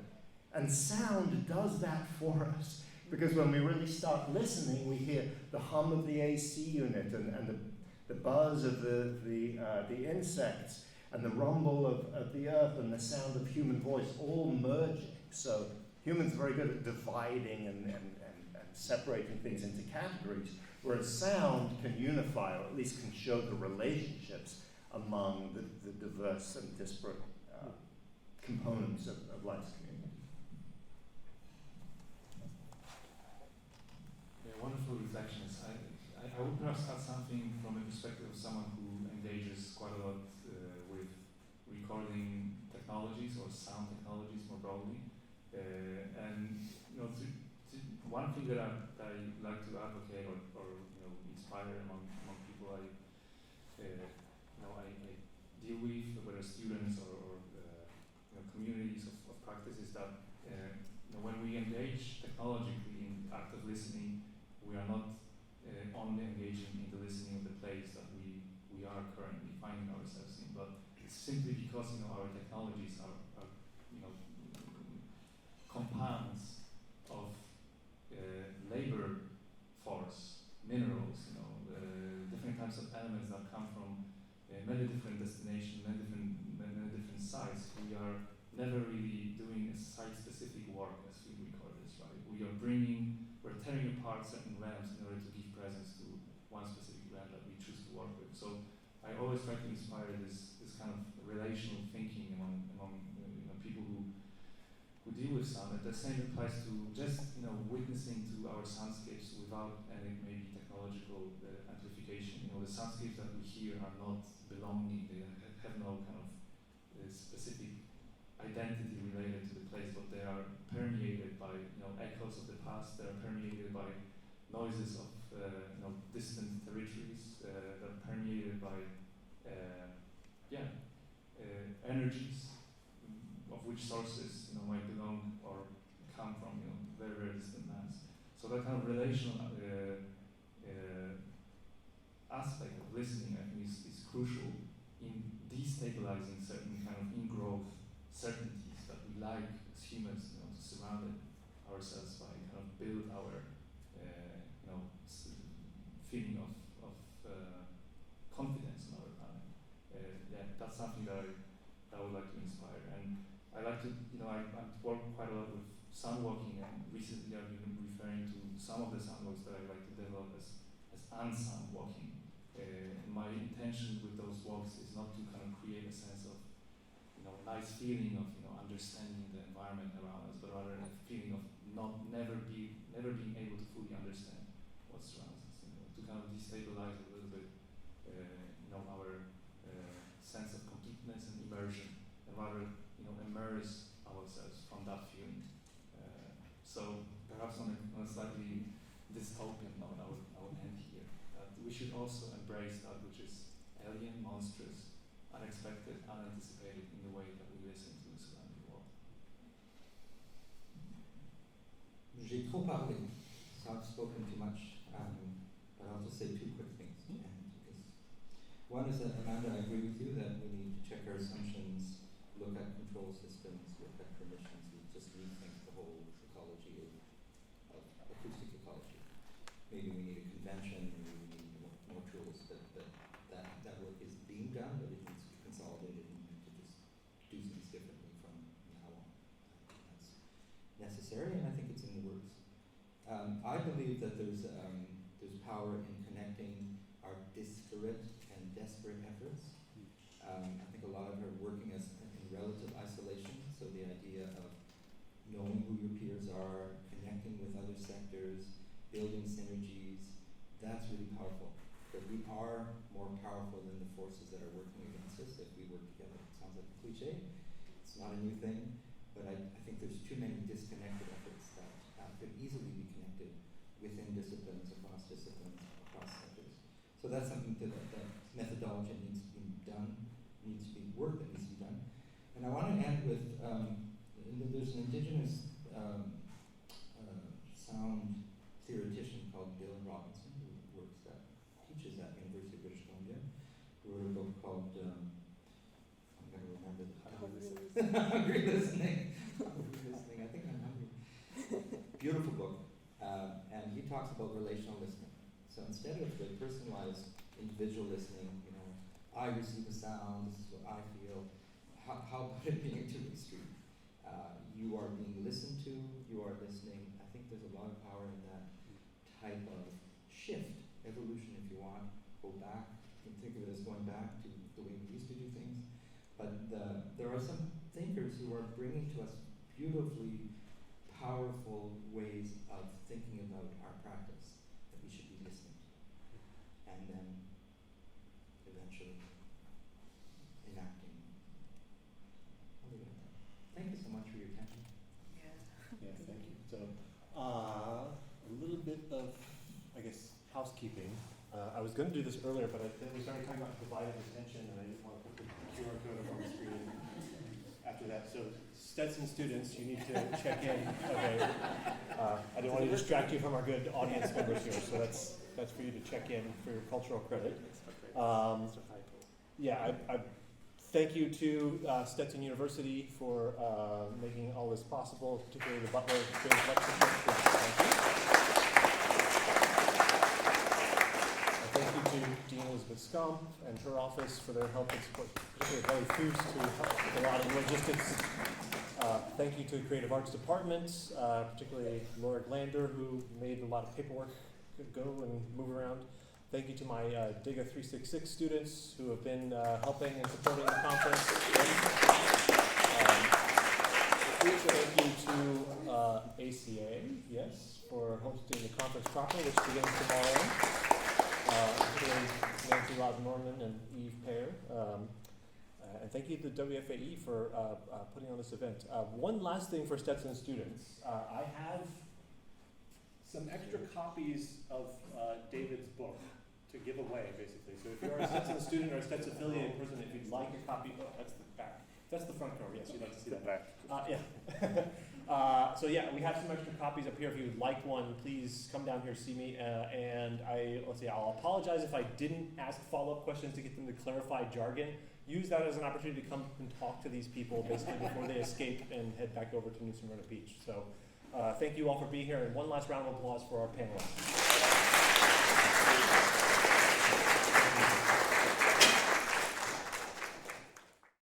And sound does that for us, because when we really start listening, we hear the hum of the AC unit and the buzz of the insects and the rumble of the earth and the sound of human voice all merging. So humans are very good at dividing and separating things into categories, whereas sound can unify, or at least can show the relationships among the diverse and disparate components of life's community. Yeah, wonderful reflections. I would perhaps add something from a perspective of someone who engages quite a lot with recording technologies or sound technologies more broadly. One thing that I like to advocate or inspire among people I deal with, whether students or communities of practice, is that when we engage technologically in active listening, we are not only engaging in the listening of the place that we are currently finding ourselves in, but it's simply because our technologies are compounds of labor force, minerals, different types of elements that come from many different destinations, many different sites. We are never really doing a site-specific work as field recorders, right? We're tearing apart certain realms in order to give presence to one specific realm that we choose to work with. So I always try to inspire this kind of relational thinking among people who deal with sound. And the same applies to just witnessing to our soundscapes without any maybe technological amplification. The soundscapes that we hear are not belonging; they have no kind of specific identity related to the place, but they are permeated by echoes of the past. They are permeated by noises of distant territories. They're permeated by energies of which sources might belong or come from very, very distant lands. So that kind of relational aspect of listening, I think, is crucial in destabilizing certain kind of ingrowth certainties that we like as humans, to surround ourselves by, kind of build our feeling of I like to, I'm working quite a lot with sound walking, and recently I've been referring to some of the sound walks that I like to develop as unsound walking. My intention with those walks is not to kind of create a sense of, nice feeling of, understanding the environment around us, but rather a feeling of never being able to fully understand what surrounds us. To kind of destabilize a little bit, our sense of completeness and immersion, and rather, immerse ourselves from that feeling. So perhaps on a slightly dystopian note, I would end here. That we should also embrace that which is alien, monstrous, unexpected, unanticipated in the way that we listen to the surrounding world. J'ai trop parlé, so I've spoken too much, but I'll just say two quick things to end. One is that, Amanda, I agree with you that we need to check our assumptions, look at control systems, look at permissions, we just rethink the whole ecology of acoustic ecology. Maybe we need a convention, maybe we need more tools, but that work is being done, but it needs to be consolidated and we need to just do things differently from now on. That's necessary, and I think it's in the works. I believe that there's power in connecting our disparate and desperate efforts. I think a lot of are working in relative isolation, so the idea of knowing who your peers are, connecting with other sectors, building synergies, that's really powerful. But we are more powerful than the forces that are working against us if we work together. It sounds like a cliche, it's not a new thing, but I think there's too many disconnected efforts that could easily be connected within disciplines, across sectors. So that's something that methodology needs to be done, needs to be work that needs to be done. And I want to end with, there's an indigenous sound theoretician called Dylan Robinson, who teaches at University of British Columbia, who wrote a book called, I'm going to remember the title. Hungry Listening. I think I'm hungry. Beautiful book. And he talks about relational listening. So instead of the personalized individual listening, I receive a sound, this is what I feel, how about it being a two-way street? You are being listened to, you are listening. I think there's a lot of power in that type of shift, evolution if you want, go back. You can think of it as going back to the way we used to do things. But there are some thinkers who are bringing to us beautifully powerful ways of thinking about our practice that we should be listening to. And then eventually enacting. I'll leave it at that. Thank you so much for your attention. Yes, thank you. So, a little bit of, I guess, housekeeping. I was going to do this earlier, but then we started talking about divided attention, and I didn't want to put the QR code up on the screen after that. So, Stetson students, you need to check in. Okay. I didn't want to distract you from our good audience members here, so that's for you to check in for your cultural credit. Yeah, I thank you to Stetson University for making all this possible, particularly the Butler James Lectureship. Thank you. Thank you to Dean Elizabeth Scump and her office for their help and support, particularly Kelly Fuchs to help with a lot of logistics. Thank you to the Creative Arts Department, particularly Laura Glander, who made a lot of paperwork go and move around. Thank you to my DIGA 366 students who have been helping and supporting the conference. Thank you to ACA, yes, for hosting the conference proper, which begins tomorrow. Particularly Nancy Loud-Norman and Eve Pear. And thank you to the WFAE for putting on this event. One last thing for Stetson students. I have some extra copies of David's book to give away, basically. So if you're a Stetson student or a Stetson affiliated person, if you'd like a copy, that's the back. That's the front row, yes, you'd like to see that. Yeah. So yeah, we have some extra copies up here. If you'd like one, please come down here, see me. And I'll apologize if I didn't ask follow-up questions to get them to clarify jargon. Use that as an opportunity to come and talk to these people basically before they escape and head back over to New Smyrna Beach. So thank you all for being here, and one last round of applause for our panelists.